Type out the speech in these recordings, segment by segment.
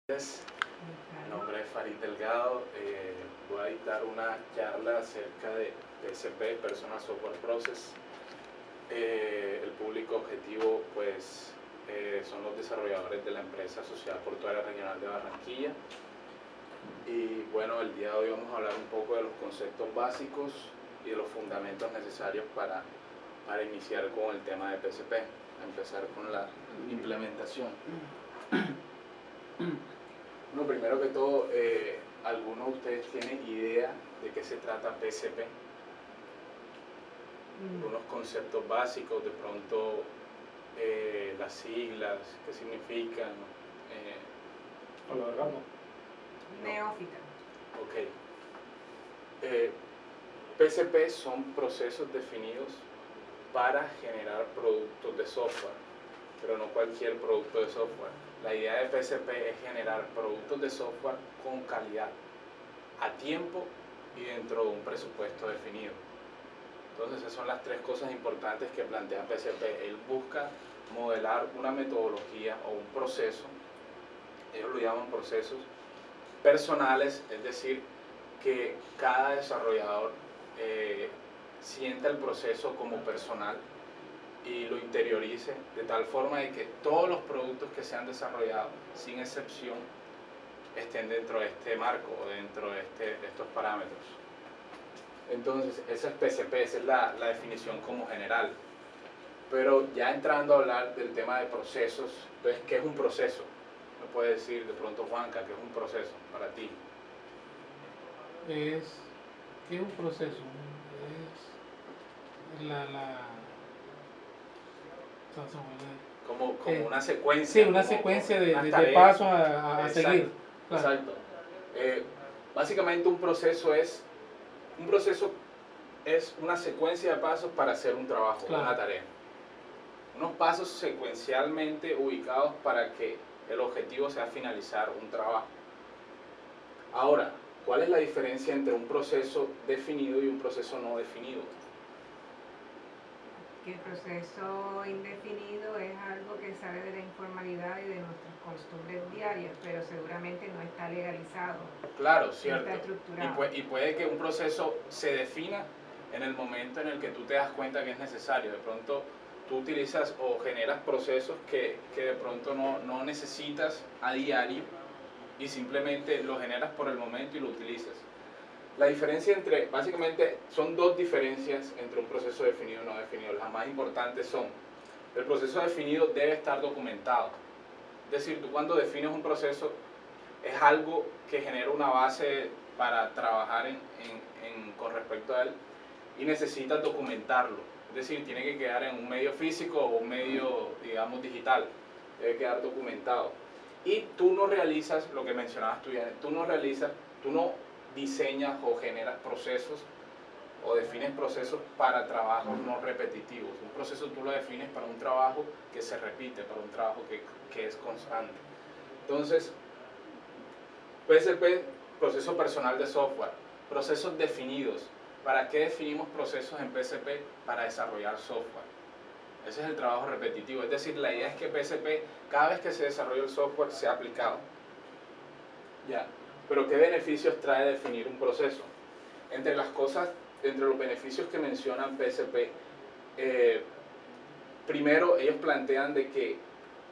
Mi nombre es Farid Delgado, voy a dictar una charla acerca de PSP, Personal Software Process. El público objetivo pues son los desarrolladores de la empresa Sociedad Portuaria Regional de Barranquilla. Y bueno, el día de hoy vamos a hablar un poco de los conceptos básicos y de los fundamentos necesarios para iniciar con el tema de PSP, empezar con la implementación. Bueno, primero que todo, ¿alguno de ustedes tiene idea de qué se trata PSP? Unos conceptos básicos, de pronto las siglas, qué significan. La verdad no. Neófita. Ok. PSP son procesos definidos para generar productos de software, pero no cualquier producto de software. La idea de PSP es generar productos de software con calidad, a tiempo y dentro de un presupuesto definido. Entonces esas son las tres cosas importantes que plantea PSP. Él busca modelar una metodología o un proceso, ellos lo llaman procesos personales, es decir, que cada desarrollador sienta el proceso como personal y lo interiorice de tal forma de que todos los productos que se han desarrollado, sin excepción, estén dentro de este marco o dentro de estos parámetros. Entonces, esa es PSP, esa es la definición como general. Pero ya entrando a hablar del tema de procesos, entonces, ¿qué es un proceso? Me puede decir de pronto, Juanca, ¿qué es un proceso para ti? ¿Qué es un proceso? Es Como una secuencia. Sí, una secuencia de pasos a seguir. Claro. Exacto. Básicamente un proceso es una secuencia de pasos para hacer un trabajo, Claro. Una tarea. Unos pasos secuencialmente ubicados para que el objetivo sea finalizar un trabajo. Ahora, ¿cuál es la diferencia entre un proceso definido y un proceso no definido? Que el proceso indefinido es algo que sale de la informalidad y de nuestras costumbres diarias, pero seguramente no está legalizado. Claro, cierto. Está estructurado. Y puede que un proceso se defina en el momento en el que tú te das cuenta que es necesario. De pronto tú utilizas o generas procesos que de pronto no necesitas a diario y simplemente lo generas por el momento y lo utilizas. La diferencia básicamente son dos diferencias entre un proceso definido y no definido. Las más importantes son, el proceso definido debe estar documentado. Es decir, tú cuando defines un proceso es algo que genera una base para trabajar con respecto a él y necesitas documentarlo. Es decir, tiene que quedar en un medio físico o un medio, digamos, digital. Debe quedar documentado. Y tú no realizas lo que mencionabas tú, tú no diseñas o generas procesos o defines procesos para trabajos no repetitivos. Un proceso tú lo defines para un trabajo que se repite, para un trabajo que es constante. Entonces, PSP, proceso personal de software, procesos definidos. ¿Para qué definimos procesos en PSP? Para desarrollar software. Ese es el trabajo repetitivo, es decir, la idea es que PSP, cada vez que se desarrolla el software, sea aplicado. Ya. Pero ¿qué beneficios trae definir un proceso? Entre los beneficios que mencionan PSP, primero ellos plantean de que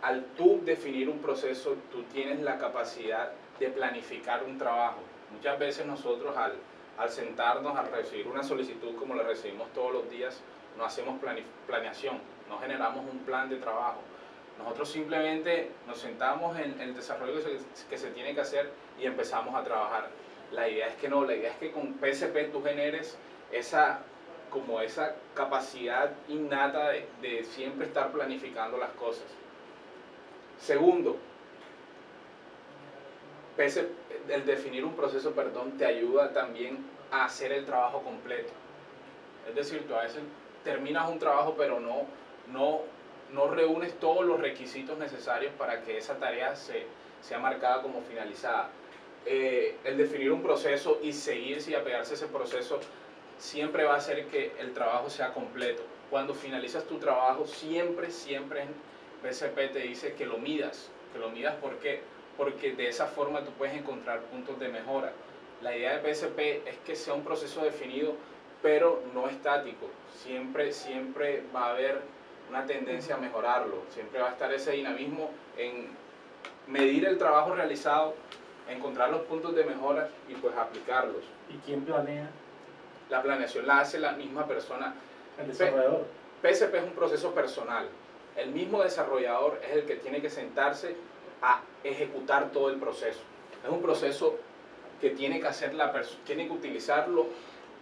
al tú definir un proceso, tú tienes la capacidad de planificar un trabajo. Muchas veces nosotros al sentarnos a recibir una solicitud como la recibimos todos los días, no hacemos planeación, no generamos un plan de trabajo. Nosotros simplemente nos sentamos en el desarrollo que se tiene que hacer y empezamos a trabajar. La idea es que no, la idea es que con PSP tú generes esa capacidad innata de siempre estar planificando las cosas. Segundo, el definir un proceso, te ayuda también a hacer el trabajo completo. Es decir, tú a veces terminas un trabajo pero no reúnes todos los requisitos necesarios para que esa tarea sea marcada como finalizada. El definir un proceso y seguirse y apegarse a ese proceso siempre va a hacer que el trabajo sea completo. Cuando finalizas tu trabajo, siempre PSP te dice que lo midas. ¿Por qué? porque de esa forma tú puedes encontrar puntos de mejora. La idea de PSP es que sea un proceso definido, pero no estático. Siempre va a haber una tendencia a mejorarlo, siempre va a estar ese dinamismo en medir el trabajo realizado, encontrar los puntos de mejora y pues aplicarlos. ¿Y quién planea? La planeación la hace la misma persona. El desarrollador. PSP es un proceso personal. El mismo desarrollador es el que tiene que sentarse a ejecutar todo el proceso. Es un proceso que tiene que hacer tiene que utilizarlo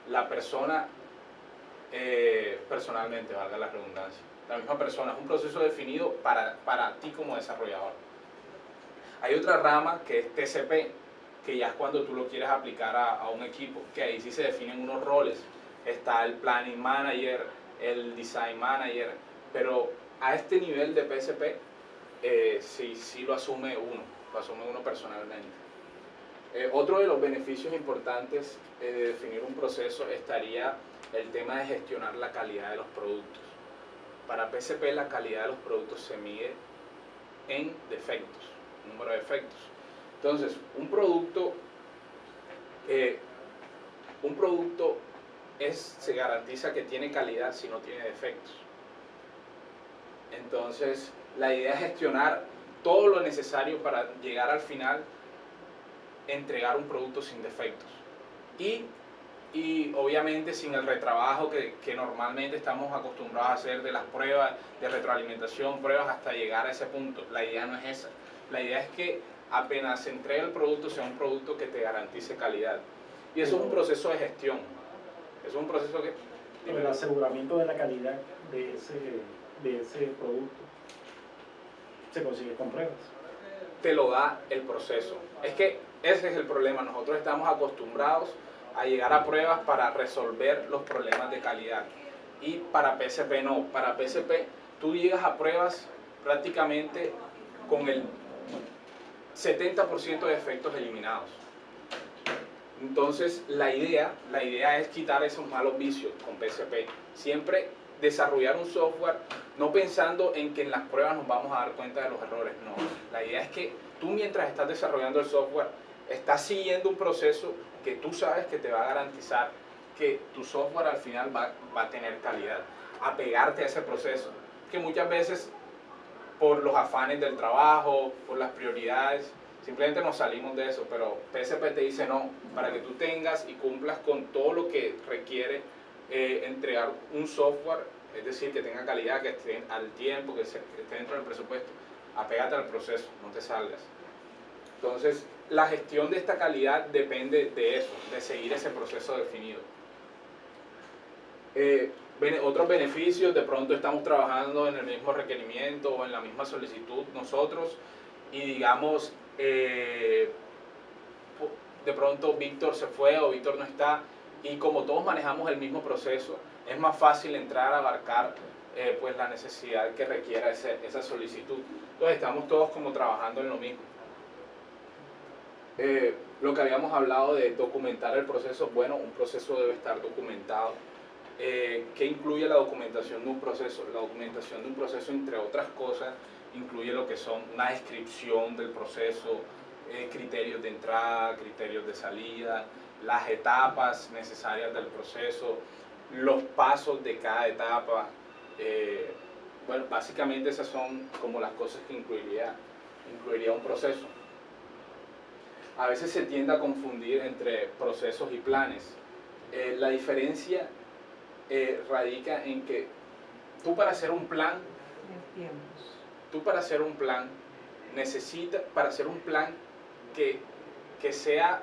la persona personalmente, valga la redundancia. La misma persona, es un proceso definido para ti como desarrollador. Hay otra rama que es TCP, que ya es cuando tú lo quieres aplicar a un equipo, que ahí sí se definen unos roles. Está el Planning Manager, el Design Manager, pero a este nivel de PSP sí lo asume uno personalmente. Otro de los beneficios importantes de definir un proceso estaría el tema de gestionar la calidad de los productos. Para PSP la calidad de los productos se mide en defectos, número de defectos. Entonces, un producto se garantiza que tiene calidad si no tiene defectos. Entonces, la idea es gestionar todo lo necesario para llegar al final, entregar un producto sin defectos. Y obviamente sin el retrabajo que normalmente estamos acostumbrados a hacer de las pruebas, de retroalimentación, pruebas hasta llegar a ese punto. La idea no es esa. La idea es que apenas se entregue el producto, sea un producto que te garantice calidad. Y eso es un proceso de gestión. Es un proceso que... El aseguramiento de la calidad de ese producto se consigue con pruebas. Te lo da el proceso. Es que ese es el problema. Nosotros estamos acostumbrados a llegar a pruebas para resolver los problemas de calidad. Y para PSP no. Para PSP tú llegas a pruebas prácticamente con el 70% de efectos eliminados. Entonces la idea es quitar esos malos vicios con PSP. Siempre desarrollar un software no pensando en que en las pruebas nos vamos a dar cuenta de los errores. No, la idea es que tú mientras estás desarrollando el software estás siguiendo un proceso que tú sabes que te va a garantizar que tu software al final va a tener calidad. Apegarte a ese proceso, que muchas veces por los afanes del trabajo, por las prioridades, simplemente nos salimos de eso, pero PSP te dice no, para que tú tengas y cumplas con todo lo que requiere entregar un software, es decir, que tenga calidad, que esté al tiempo, que esté dentro del presupuesto, apégate al proceso, no te salgas. Entonces, la gestión de esta calidad depende de eso, de seguir ese proceso definido. Otros beneficios, de pronto estamos trabajando en el mismo requerimiento o en la misma solicitud nosotros y digamos, de pronto Víctor se fue o Víctor no está y como todos manejamos el mismo proceso, es más fácil entrar a abarcar pues la necesidad que requiera esa solicitud. Entonces estamos todos como trabajando en lo mismo. Lo que habíamos hablado de documentar el proceso, bueno, un proceso debe estar documentado. ¿Qué incluye la documentación de un proceso? La documentación de un proceso, entre otras cosas, incluye lo que son una descripción del proceso, criterios de entrada, criterios de salida, las etapas necesarias del proceso, los pasos de cada etapa. Bueno, básicamente esas son como las cosas que incluiría un proceso. A veces se tiende a confundir entre procesos y planes. La diferencia radica en que tú para hacer un plan, que sea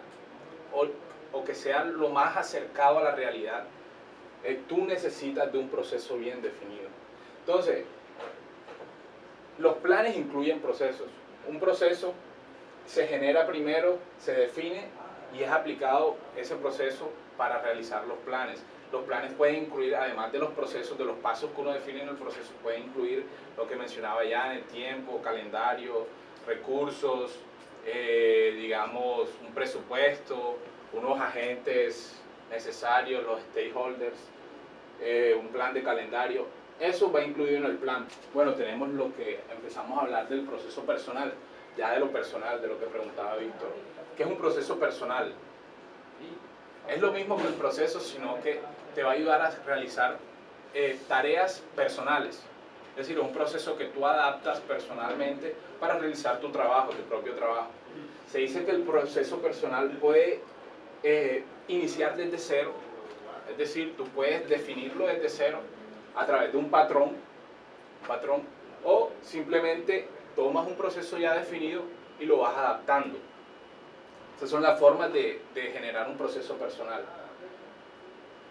o que sea lo más acercado a la realidad, tú necesitas de un proceso bien definido. Entonces, los planes incluyen procesos. Un proceso se genera primero, se define y es aplicado ese proceso para realizar los planes. Los planes pueden incluir, además de los procesos, de los pasos que uno define en el proceso, pueden incluir lo que mencionaba ya en el tiempo, calendario, recursos, digamos, un presupuesto, unos agentes necesarios, los stakeholders, un plan de calendario. Eso va incluido en el plan. Bueno, tenemos lo que empezamos a hablar del proceso personal. ya de lo personal, de lo que preguntaba Víctor. ¿Qué es un proceso personal? Es lo mismo que el proceso, sino que te va a ayudar a realizar tareas personales. Es decir, es un proceso que tú adaptas personalmente para realizar tu trabajo, tu propio trabajo. Se dice que el proceso personal puede iniciar desde cero, es decir, tú puedes definirlo desde cero a través de un patrón, o simplemente tomas un proceso ya definido y lo vas adaptando. Esas son las formas de generar un proceso personal.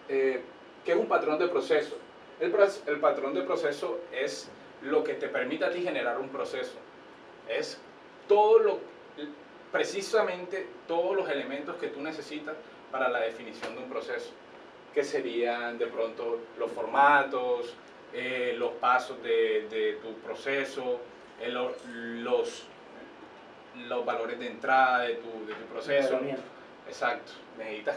¿Qué es un patrón de proceso? El patrón de proceso es lo que te permite a ti generar un proceso. Es precisamente todos los elementos que tú necesitas para la definición de un proceso, que serían de pronto los formatos, los pasos de tu proceso, los valores de entrada de tu proceso. Exacto. Necesitas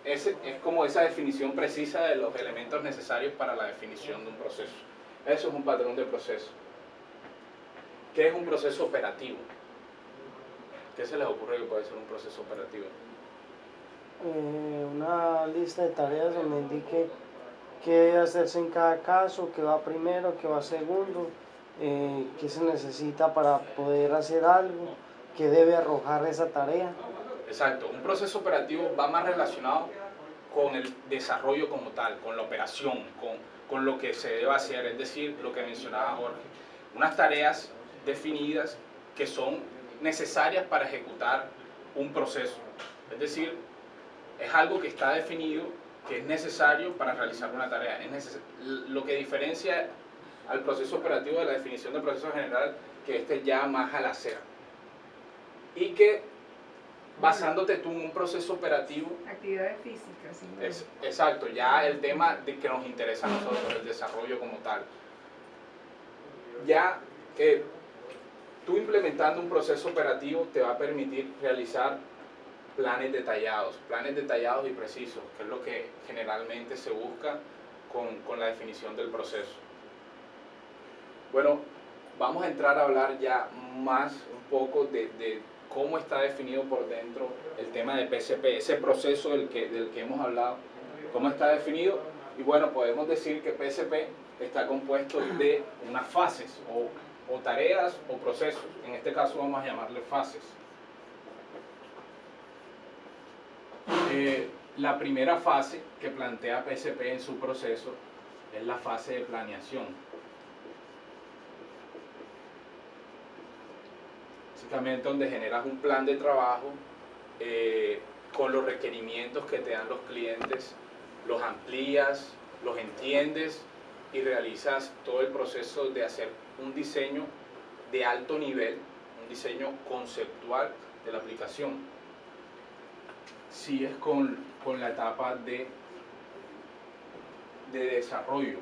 es como esa definición precisa de los elementos necesarios para la definición de un proceso. Eso es un patrón de proceso. ¿Qué es un proceso operativo? ¿Qué se les ocurre que puede ser un proceso operativo? Una lista de tareas donde indique qué debe hacerse en cada caso, qué va primero, qué va segundo, qué se necesita para poder hacer algo, qué debe arrojar esa tarea. Exacto, un proceso operativo va más relacionado con el desarrollo como tal, con la operación, con lo que se debe hacer, es decir, lo que mencionaba Jorge, unas tareas definidas que son necesarias para ejecutar un proceso, es decir, es algo que está definido, que es necesario para realizar una tarea. Lo que diferencia al proceso operativo de la definición del proceso general, que este ya más al hacer, y que basándote tú en un proceso operativo, actividades físicas, sí. Exacto, ya el tema de que nos interesa a nosotros, el desarrollo como tal. Ya tú implementando un proceso operativo te va a permitir realizar planes detallados y precisos, que es lo que generalmente se busca con la definición del proceso. Bueno, vamos a entrar a hablar ya más un poco de cómo está definido por dentro el tema de PSP, ese proceso del que hemos hablado, cómo está definido. Y bueno, podemos decir que PSP está compuesto de unas fases o tareas o procesos. En este caso vamos a llamarle fases. La primera fase que plantea PSP en su proceso es la fase de planeación. Básicamente donde generas un plan de trabajo con los requerimientos que te dan los clientes, los amplías, los entiendes y realizas todo el proceso de hacer un diseño de alto nivel, un diseño conceptual de la aplicación. Sigues con la etapa de desarrollo.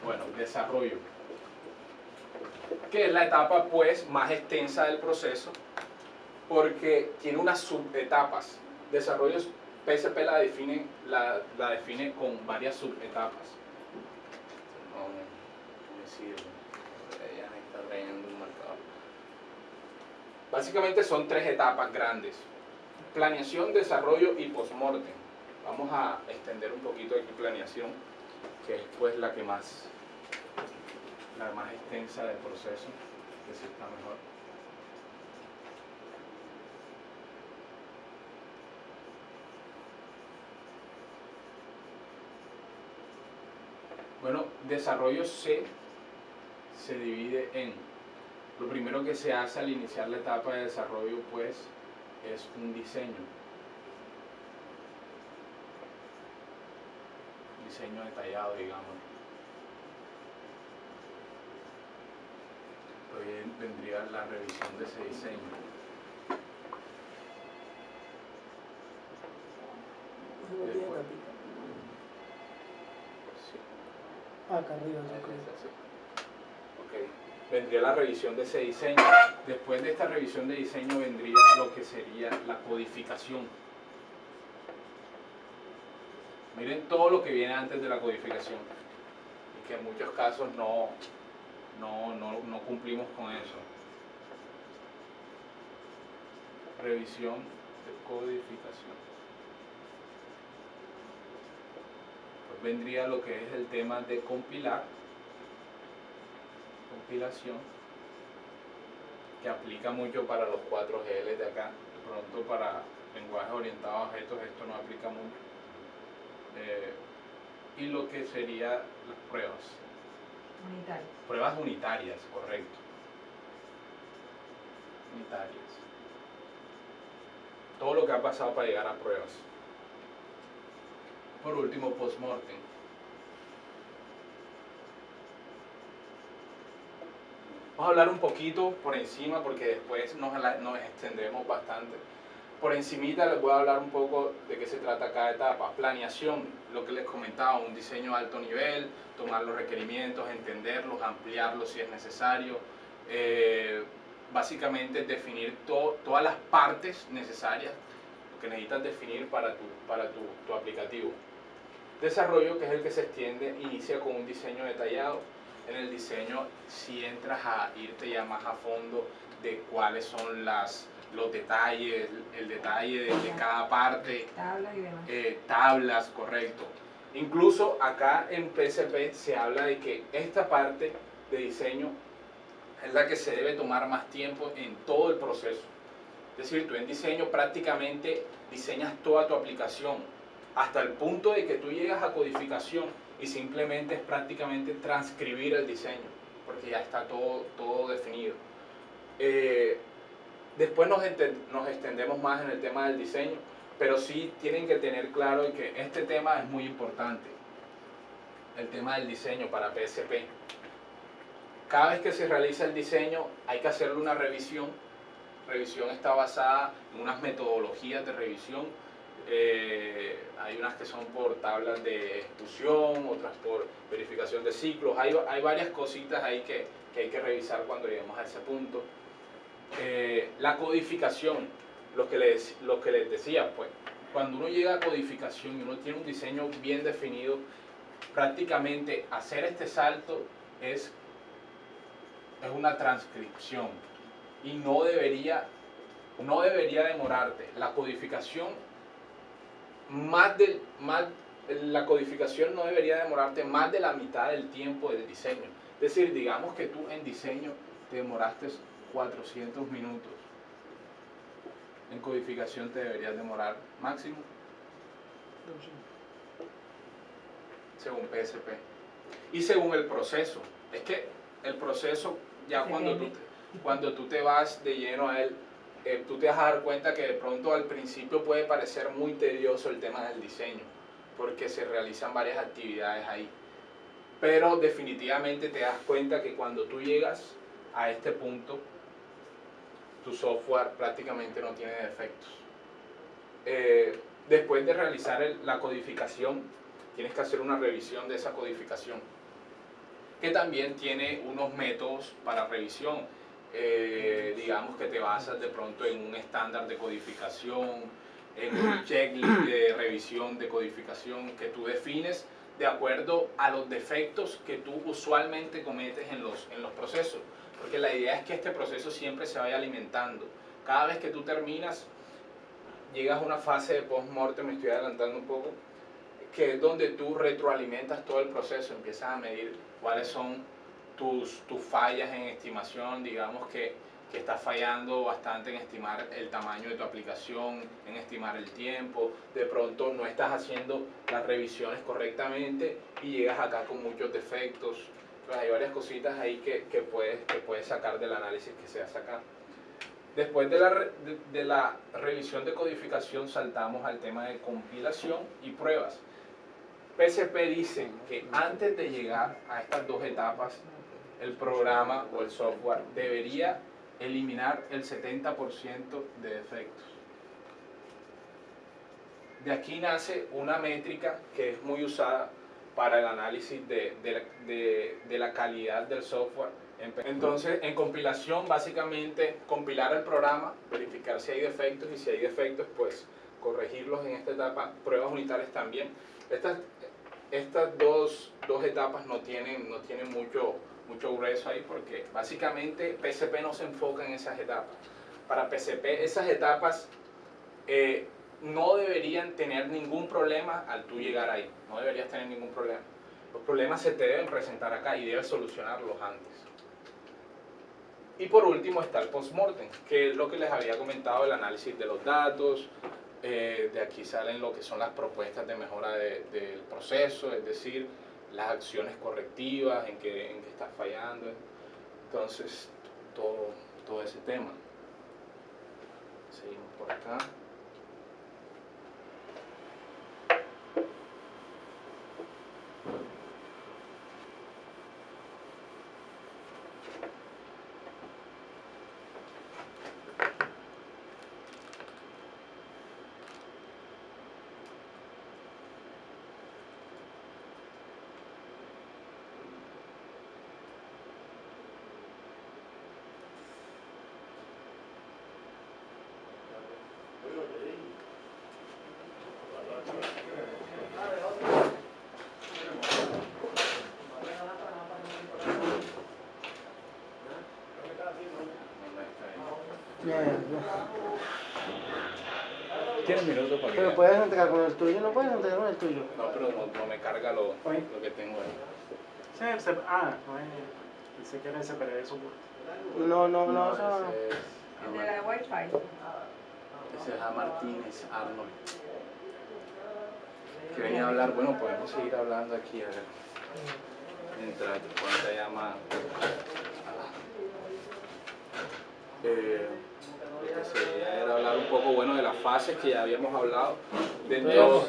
Bueno, desarrollo, que es la etapa pues más extensa del proceso porque tiene unas subetapas. Desarrollo, PSP la define con varias subetapas. No me sirve, ya está trayendo un marcador. Básicamente son tres etapas grandes: planeación, desarrollo y postmortem. Vamos a extender un poquito aquí planeación, que es pues la más extensa del proceso, que sí está mejor. Bueno, desarrollo se divide en, lo primero que se hace al iniciar la etapa de desarrollo pues es un diseño detallado, digamos. Hoy vendría la revisión de ese diseño. Después, Acá arriba, okay. Vendría la revisión de ese diseño. Después de esta revisión de diseño vendría lo que sería la codificación. Miren todo lo que viene antes de la codificación. que en muchos casos no cumplimos con eso. Revisión de codificación. Pues vendría lo que es el tema de compilación, que aplica mucho para los 4GL de acá. De pronto para lenguajes orientados a objetos esto no aplica mucho. Y lo que sería las pruebas. Unitarias. Pruebas unitarias, correcto. Unitarias. Todo lo que ha pasado para llegar a pruebas. Por último, post-mortem. Vamos a hablar un poquito por encima porque después nos extendemos bastante. Por encimita les voy a hablar un poco de qué se trata cada etapa. Planeación, lo que les comentaba, un diseño de alto nivel, tomar los requerimientos, entenderlos, ampliarlos si es necesario. Básicamente definir todas las partes necesarias que necesitas definir para tu aplicativo. Desarrollo, que es el que se extiende, inicia con un diseño detallado. En el diseño, si entras a irte ya más a fondo de cuáles son los detalles, el detalle de cada parte. Tablas y demás. Tablas, correcto. Incluso acá en PSP se habla de que esta parte de diseño es la que se debe tomar más tiempo en todo el proceso. Es decir, tú en diseño prácticamente diseñas toda tu aplicación hasta el punto de que tú llegas a codificación y simplemente es prácticamente transcribir el diseño, porque ya está todo definido. Después nos extendemos más en el tema del diseño, pero sí tienen que tener claro que este tema es muy importante, el tema del diseño para PSP. Cada vez que se realiza el diseño hay que hacerle una revisión. Revisión está basada en unas metodologías de revisión. Hay unas que son por tablas de ejecución, otras por verificación de ciclos. Hay varias cositas ahí que hay que revisar cuando lleguemos a ese punto. La codificación, lo que les decía, pues, cuando uno llega a codificación y uno tiene un diseño bien definido, prácticamente hacer este salto es una transcripción y no debería demorarte. La codificación la codificación no debería demorarte más de la mitad del tiempo del diseño. Es decir, digamos que tú en diseño te demoraste 400 minutos. En codificación te deberías demorar máximo, según PSP. Y según el proceso. Es que el proceso, ya cuando tú te vas de lleno a él, tú te vas a dar cuenta que de pronto al principio puede parecer muy tedioso el tema del diseño, porque se realizan varias actividades ahí. Pero definitivamente te das cuenta que cuando tú llegas a este punto, tu software prácticamente no tiene defectos. Después de realizar la codificación, tienes que hacer una revisión de esa codificación, que también tiene unos métodos para revisión. Digamos que te basas de pronto en un estándar de codificación, en un checklist de revisión de codificación que tú defines de acuerdo a los defectos que tú usualmente cometes en los procesos. Porque la idea es que este proceso siempre se vaya alimentando. Cada vez que tú terminas, llegas a una fase de post-mortem, me estoy adelantando un poco, que es donde tú retroalimentas todo el proceso, empiezas a medir cuáles son tus fallas en estimación. Digamos que estás fallando bastante en estimar el tamaño de tu aplicación, en estimar el tiempo, de pronto no estás haciendo las revisiones correctamente y llegas acá con muchos defectos. Pues hay varias cositas ahí que puedes sacar del análisis que se hace acá. Después de la revisión de codificación saltamos al tema de compilación y pruebas. PSP dice que antes de llegar a estas dos etapas, el programa o el software debería eliminar el 70% de defectos. De aquí nace una métrica que es muy usada para el análisis de la calidad del software. Entonces, en compilación, básicamente, compilar el programa, verificar si hay defectos, y si hay defectos, pues corregirlos en esta etapa. Pruebas unitarias también. estas dos etapas no tienen mucho grueso ahí, porque básicamente PSP no se enfoca en esas etapas. Para PSP esas etapas no deberían tener ningún problema al tú llegar ahí, no deberías tener ningún problema. Los problemas se te deben presentar acá y debes solucionarlos antes. Y por último está el post-mortem, que es lo que les había comentado, el análisis de los datos. De aquí salen lo que son las propuestas de mejora del proceso, es decir, las acciones correctivas, en que estás fallando. Entonces, todo ese tema. Seguimos por acá. ¿Tienes minutos para que Pero puedes entregar con el tuyo, no puedes entregar con el tuyo. No, pero no me carga lo que tengo ahí. Sí, no es. Pensé que era ese, pero es soporte. No, Ese es El de la Wi-Fi. Ese es A. Martínez Arnold. Que venía a hablar, bueno, podemos seguir hablando aquí, a ver. Mientras cuando llama. Lo que sería era hablar un poco, bueno, de las fases que ya habíamos hablado. Dentro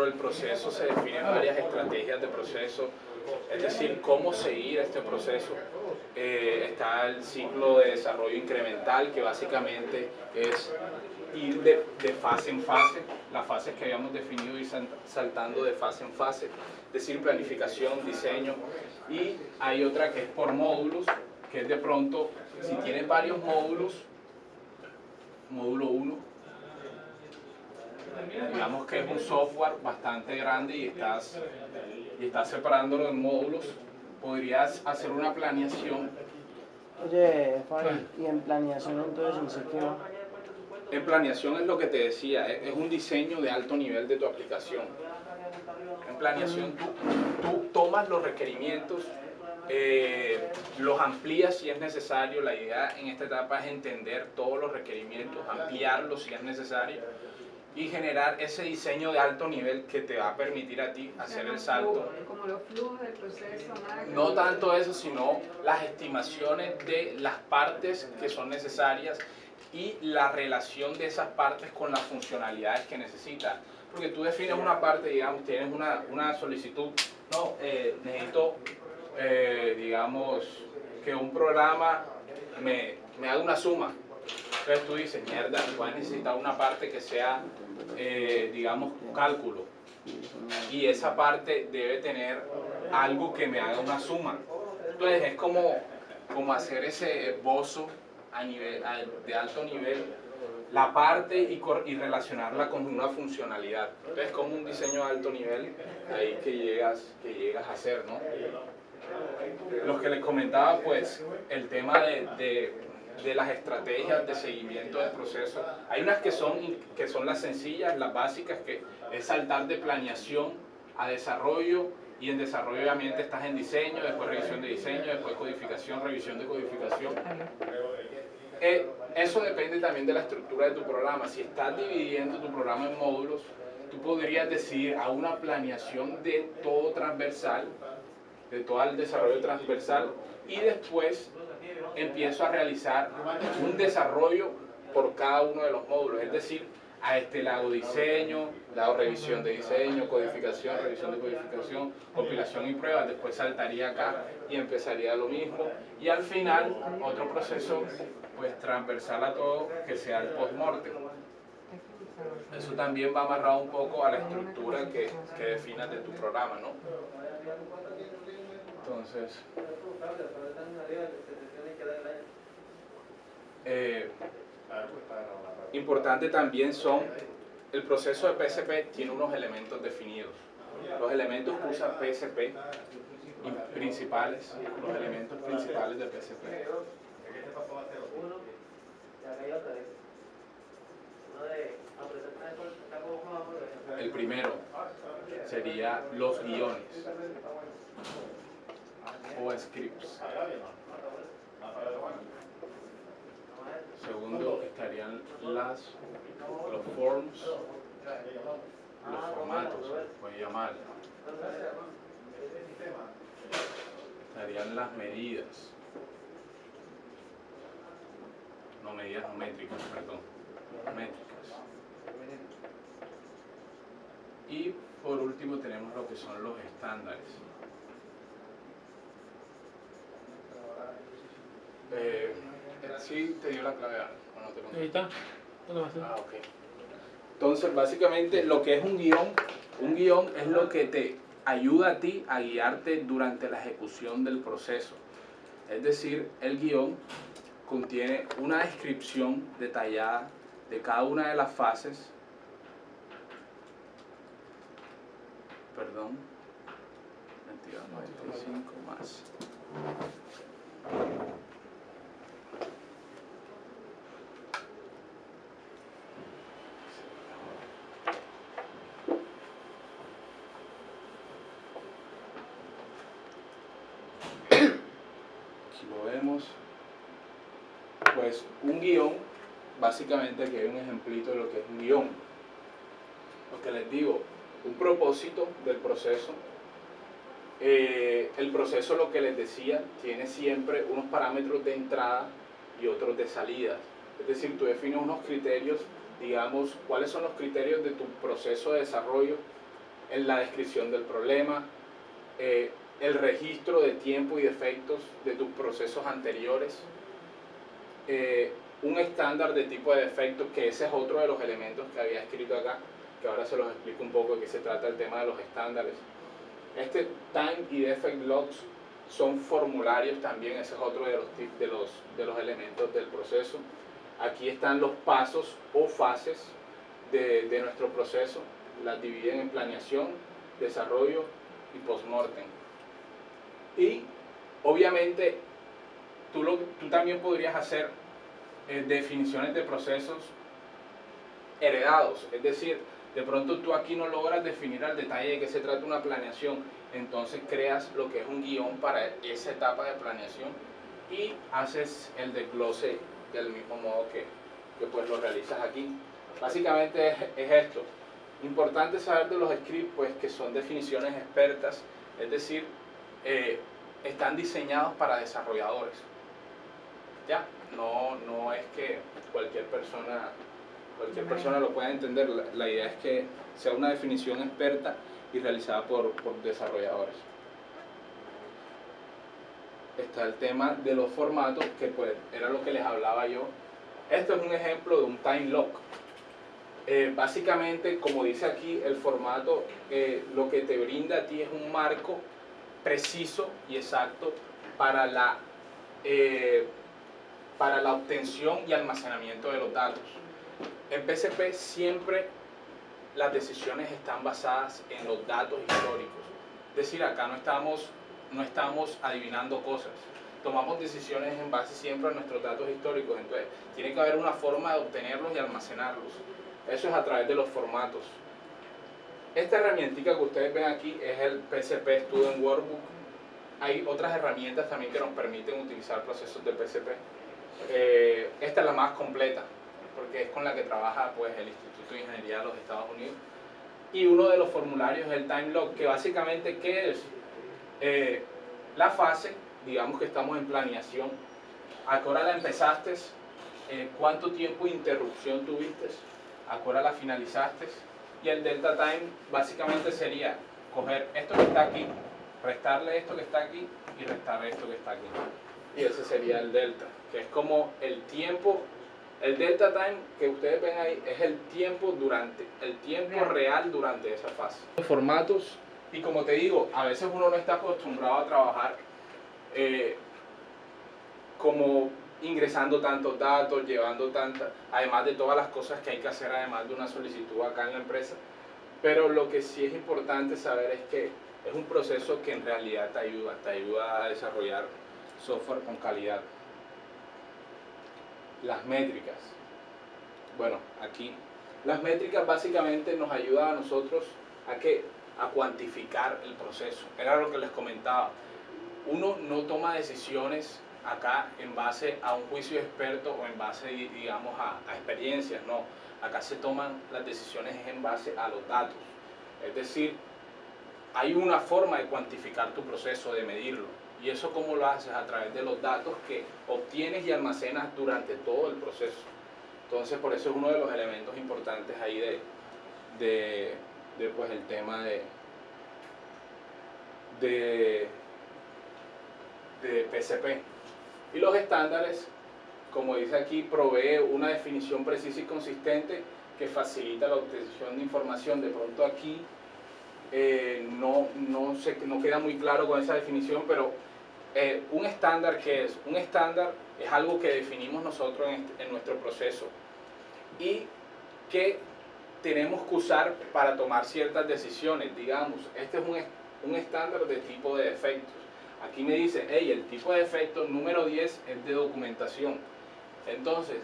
del proceso se definen varias estrategias de proceso, es decir, cómo seguir este proceso. Está el ciclo de desarrollo incremental, que básicamente es ir de fase en fase, las fases que habíamos definido, ir saltando de fase en fase, es decir, planificación, diseño, y hay otra que es por módulos, que es de pronto, si tienes varios módulos, módulo 1, digamos que es un software bastante grande y estás separándolo en módulos, podrías hacer una planeación. Oye, Fabi, y en planeación entonces, no sé qué va. En planeación es lo que te decía, es un diseño de alto nivel de tu aplicación. En planeación tú tomas los requerimientos, los amplías si es necesario. La idea en esta etapa es entender todos los requerimientos, ampliarlos si es necesario y generar ese diseño de alto nivel que te va a permitir a ti hacer el salto. Como los flujos del proceso. No tanto eso, sino las estimaciones de las partes que son necesarias y la relación de esas partes con las funcionalidades que necesitas. Porque tú defines una parte, digamos, tienes una solicitud, no, necesito, digamos, que un programa me haga una suma. Entonces tú dices, mierda, voy a necesitar una parte que sea, digamos, cálculo. Y esa parte debe tener algo que me haga una suma. Entonces es como hacer ese esbozo de alto nivel, la parte y relacionarla con una funcionalidad. Entonces como un diseño de alto nivel ahí que llegas a hacer, ¿no? Los que les comentaba, pues, el tema de las estrategias de seguimiento del proceso. Hay unas que son las sencillas, las básicas, que es saltar de planeación a desarrollo, y en desarrollo obviamente estás en diseño, después revisión de diseño, después codificación, revisión de codificación. Eso depende también de la estructura de tu programa. Si estás dividiendo tu programa en módulos, tú podrías decidir a una planeación de todo transversal, de todo el desarrollo transversal, y después empiezo a realizar un desarrollo por cada uno de los módulos. Es decir, a este le hago diseño, le hago revisión de diseño, codificación, revisión de codificación, compilación y pruebas. Después saltaría acá y empezaría lo mismo. Y al final, otro proceso pues transversal a todo, que sea el post-mortem. Eso también va amarrado un poco a la estructura que definas de tu programa, ¿no? Entonces, importante también el proceso de PSP tiene unos elementos definidos. Los elementos que usa PSP principales, los elementos principales de PSP. El primero sería los guiones o scripts. Segundo estarían los forms, los formatos, puede llamar. Estarían las medidas, no medidas no métricas, perdón, métricas. Y por último tenemos lo que son los estándares. Sí, te dio la clave, ¿o no te lo? Ahí está. Ah, ok. Entonces, básicamente, lo que es un guión es lo que te ayuda a ti a guiarte durante la ejecución del proceso. Es decir, el guión contiene una descripción detallada de cada una de las fases. Perdón. 22.95 más. Aquí lo vemos. Pues un guión, básicamente aquí hay un ejemplito de lo que es un guión. Lo que les digo, un propósito del proceso. El proceso, lo que les decía, tiene siempre unos parámetros de entrada y otros de salida. Es decir, tú defines unos criterios, digamos, cuáles son los criterios de tu proceso de desarrollo en la descripción del problema, el registro de tiempo y de efectos de tus procesos anteriores, un estándar de tipo de defectos, que ese es otro de los elementos que había escrito acá, que ahora se los explico un poco de qué se trata el tema de los estándares. Este time y defect logs son formularios también, ese es otro de los elementos del proceso. Aquí están los pasos o fases de nuestro proceso, las dividen en planeación, desarrollo y postmortem. Y obviamente tú también podrías hacer definiciones de procesos heredados, es decir, de pronto tú aquí no logras definir al detalle de qué se trata una planeación, entonces creas lo que es un guión para esa etapa de planeación y haces el desglose del mismo modo que pues lo realizas aquí. Básicamente es esto. Importante saber de los scripts, pues que son definiciones expertas, es decir, están diseñados para desarrolladores. Ya, no es que cualquier persona lo pueda entender. La idea es que sea una definición experta y realizada por desarrolladores. Está el tema de los formatos, que pues era lo que les hablaba yo. Esto es un ejemplo de un time lock. Básicamente, como dice aquí, el formato lo que te brinda a ti es un marco preciso y exacto para la obtención y almacenamiento de los datos. En PSP siempre las decisiones están basadas en los datos históricos. Es decir, acá no estamos adivinando cosas. Tomamos decisiones en base siempre a nuestros datos históricos. Entonces, tiene que haber una forma de obtenerlos y almacenarlos. Eso es a través de los formatos. Esta herramientica que ustedes ven aquí es el PSP Student Workbook. Hay otras herramientas también que nos permiten utilizar procesos de PSP. Esta es la más completa, porque es con la que trabaja pues, el Instituto de Ingeniería de los Estados Unidos. Y uno de los formularios es el time log, que básicamente, ¿qué es? La fase, digamos que estamos en planeación. ¿A qué hora la empezaste? ¿Cuánto tiempo de interrupción tuviste? ¿A qué hora la finalizaste? Y el delta time básicamente sería coger esto que está aquí, restarle esto que está aquí y restarle esto que está aquí. Y ese sería el delta, que es como el tiempo. El delta time que ustedes ven ahí es el tiempo real durante esa fase. Los formatos, y como te digo, a veces uno no está acostumbrado a trabajar como ingresando tantos datos, llevando tantas, además de todas las cosas que hay que hacer, además de una solicitud acá en la empresa. Pero lo que sí es importante saber es que es un proceso que en realidad te ayuda a desarrollar software con calidad. Las métricas. Bueno, aquí las métricas básicamente nos ayudan a nosotros a cuantificar el proceso. Era lo que les comentaba. Uno no toma decisiones acá en base a un juicio de experto o en base, digamos, a experiencias, no. Acá se toman las decisiones en base a los datos. Es decir, hay una forma de cuantificar tu proceso, de medirlo. ¿Y eso cómo lo haces? A través de los datos que obtienes y almacenas durante todo el proceso. Entonces, por eso es uno de los elementos importantes ahí de pues, el tema de PCP. Y los estándares, como dice aquí, provee una definición precisa y consistente que facilita la obtención de información. De pronto aquí no queda muy claro con esa definición, pero un estándar, ¿qué es? Un estándar es algo que definimos nosotros en nuestro proceso y que tenemos que usar para tomar ciertas decisiones. Digamos, este es un estándar de tipo de defectos. Aquí me dice, hey, el tipo de defecto número 10 es de documentación. Entonces,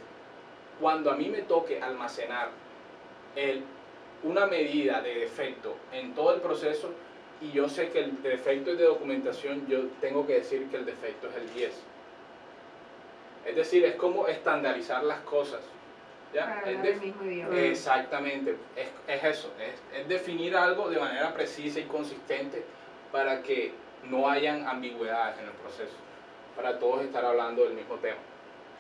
cuando a mí me toque almacenar una medida de defecto en todo el proceso y yo sé que el defecto es de documentación, yo tengo que decir que el defecto es el 10. Es decir, es como estandarizar las cosas. ¿Ya? Para hablar el mismo idioma. Exactamente, es eso, es definir algo de manera precisa y consistente para que no hayan ambigüedades en el proceso, para todos estar hablando del mismo tema.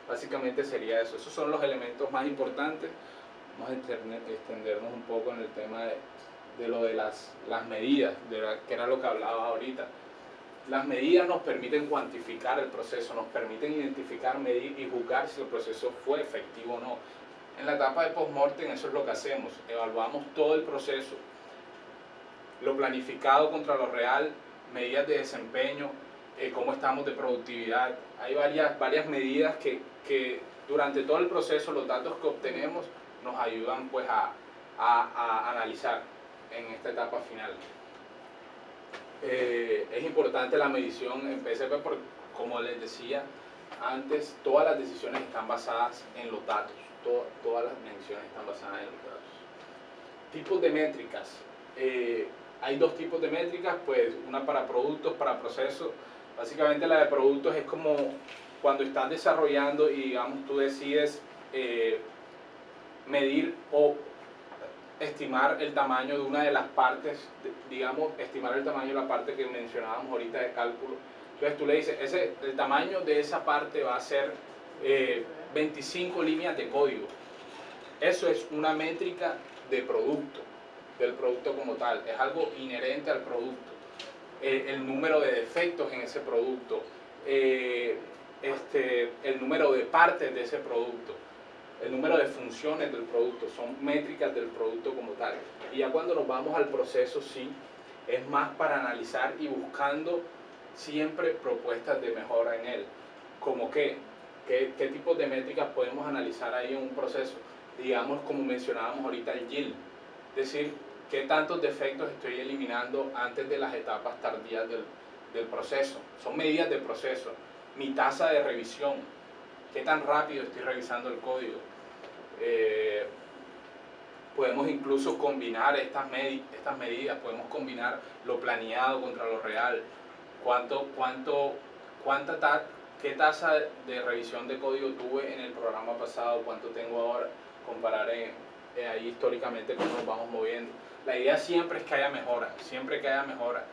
Básicamente sería eso. Esos son los elementos más importantes. Vamos a extendernos un poco en el tema de lo de las medidas, que era lo que hablaba ahorita. Las medidas nos permiten cuantificar el proceso, nos permiten identificar, medir y juzgar si el proceso fue efectivo o no. En la etapa de post-mortem eso es lo que hacemos, evaluamos todo el proceso, lo planificado contra lo real, medidas de desempeño, cómo estamos de productividad. Hay varias medidas que durante todo el proceso, los datos que obtenemos nos ayudan pues a analizar en esta etapa final. Es importante la medición en PCP porque, como les decía antes, todas las decisiones están basadas en los datos. Todas las mediciones están basadas en los datos. Tipos de métricas. Hay dos tipos de métricas, pues una para productos, para procesos. Básicamente la de productos es como cuando estás desarrollando y digamos tú decides medir o estimar el tamaño de una de las partes, digamos, estimar el tamaño de la parte que mencionábamos ahorita de cálculo. Entonces tú le dices, el tamaño de esa parte va a ser 25 líneas de código. Eso es una métrica de producto, del producto como tal. Es algo inherente al producto. El número de defectos en ese producto, el número de partes de ese producto, el número de funciones del producto, son métricas del producto como tal. Y ya cuando nos vamos al proceso, sí, es más para analizar y buscando siempre propuestas de mejora en él. Como qué tipos de métricas podemos analizar ahí en un proceso. Digamos, como mencionábamos ahorita, el yield. Es decir, qué tantos defectos estoy eliminando antes de las etapas tardías del proceso. Son medidas de proceso. Mi tasa de revisión, qué tan rápido estoy revisando el código. Podemos incluso combinar estas medidas, podemos combinar lo planeado contra lo real. ¿Qué tasa de revisión de código tuve en el programa pasado? ¿Cuánto tengo ahora? Comparar ahí históricamente cómo nos vamos moviendo. La idea siempre es que haya mejora, siempre que haya mejora.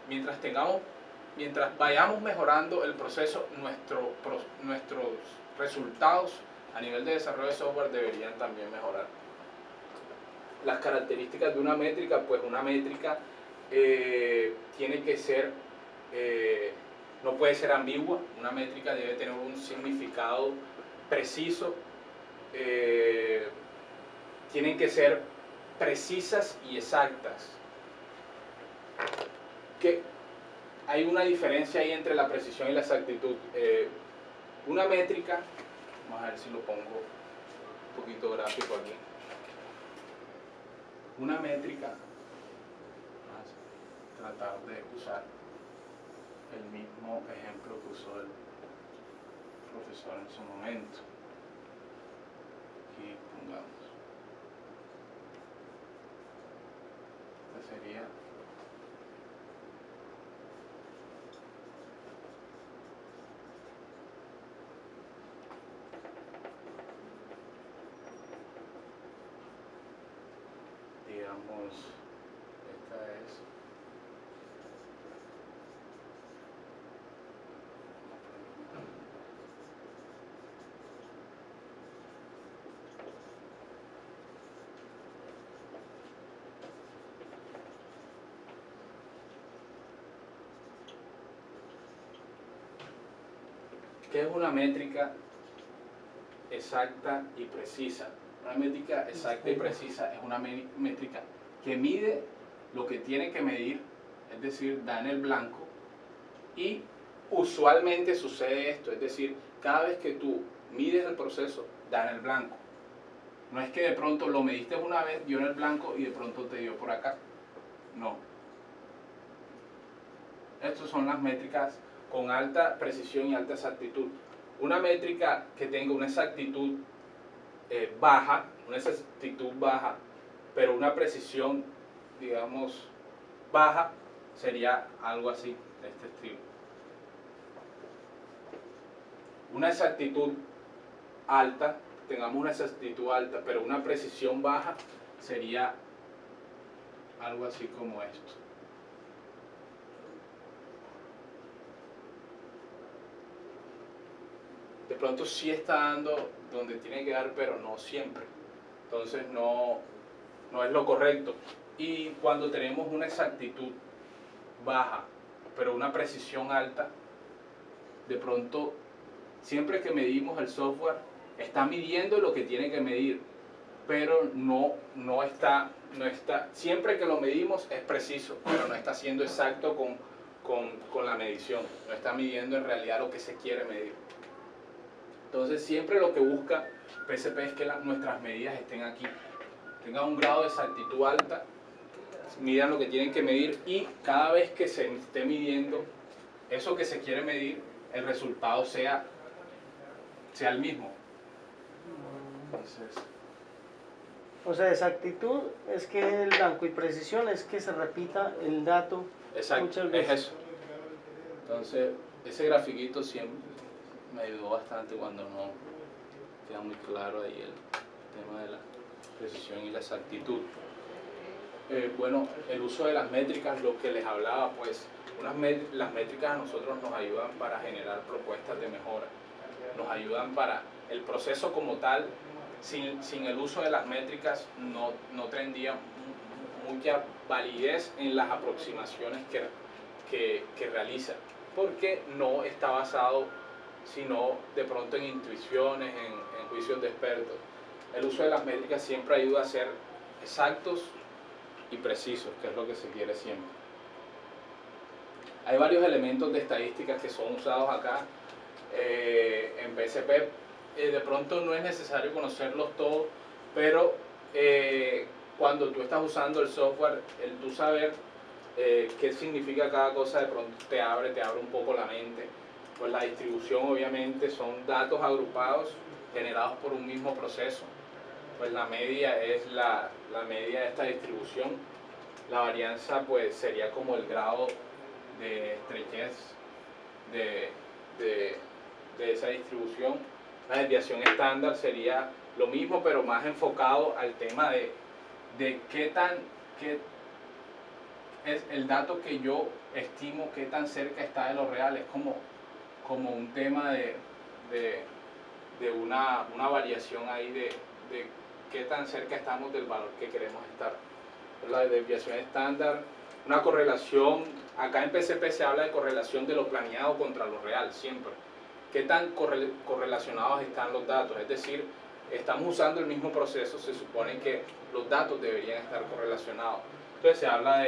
Mientras vayamos mejorando el proceso, nuestros resultados a nivel de desarrollo de software deberían también mejorar. Las características de una métrica, pues una métrica tiene que ser, no puede ser ambigua, una métrica debe tener un significado preciso, tienen que ser precisas y exactas. Hay una diferencia ahí entre la precisión y la exactitud. Una métrica, vamos a ver si lo pongo un poquito gráfico aquí. Una métrica, vamos a tratar de usar el mismo ejemplo que usó el profesor en su momento. Aquí pongamos. Esta sería digamos, esta es ¿qué es una métrica exacta y precisa? Una métrica exacta y precisa es una métrica que mide lo que tiene que medir, es decir, da en el blanco, y usualmente sucede esto, es decir, cada vez que tú mides el proceso, da en el blanco. No es que de pronto lo mediste una vez, dio en el blanco y de pronto te dio por acá. No. Estas son las métricas con alta precisión y alta exactitud. Una métrica que tenga una exactitud baja, pero una precisión, digamos, baja, sería algo así, de este estilo. Una exactitud alta, tengamos una exactitud alta, pero una precisión baja, sería algo así como esto. De pronto sí está dando donde tiene que dar, pero no siempre. Entonces no es lo correcto. Y cuando tenemos una exactitud baja, pero una precisión alta, de pronto, siempre que medimos el software, está midiendo lo que tiene que medir, pero no está, siempre que lo medimos es preciso, pero no está siendo exacto con la medición, no está midiendo en realidad lo que se quiere medir. Entonces siempre lo que busca PSP es que nuestras medidas estén aquí, tengan un grado de exactitud alta, midan lo que tienen que medir, y cada vez que se esté midiendo eso que se quiere medir, el resultado sea el mismo. Entonces, o sea, exactitud es que el blanco y precisión es que se repita el dato muchas veces. es eso. Entonces, ese grafiquito siempre me ayudó bastante cuando no queda muy claro ahí el tema de la precisión y la exactitud. Bueno, el uso de las métricas, lo que les hablaba, pues las métricas a nosotros nos ayudan para generar propuestas de mejora, nos ayudan para el proceso como tal. Sin el uso de las métricas no tendría mucha validez en las aproximaciones que realiza, porque no está basado sino de pronto en intuiciones, en juicios de expertos. El uso de las métricas siempre ayuda a ser exactos y precisos, que es lo que se quiere siempre. Hay varios elementos de estadísticas que son usados acá en PSP. De pronto no es necesario conocerlos todos, pero cuando tú estás usando el software, el tú saber qué significa cada cosa, de pronto te abre un poco la mente. Pues la distribución obviamente son datos agrupados generados por un mismo proceso. Pues la media es la media de esta distribución. La varianza pues sería como el grado de estrechez de esa distribución. La desviación estándar sería lo mismo, pero más enfocado al tema de qué es el dato que yo estimo, qué tan cerca está de lo real. Es como un tema de una variación ahí de qué tan cerca estamos del valor que queremos estar. La desviación estándar, una correlación, acá en PSP se habla de correlación de lo planeado contra lo real, siempre. ¿Qué tan correlacionados están los datos? Es decir, estamos usando el mismo proceso, se supone que los datos deberían estar correlacionados. Entonces se habla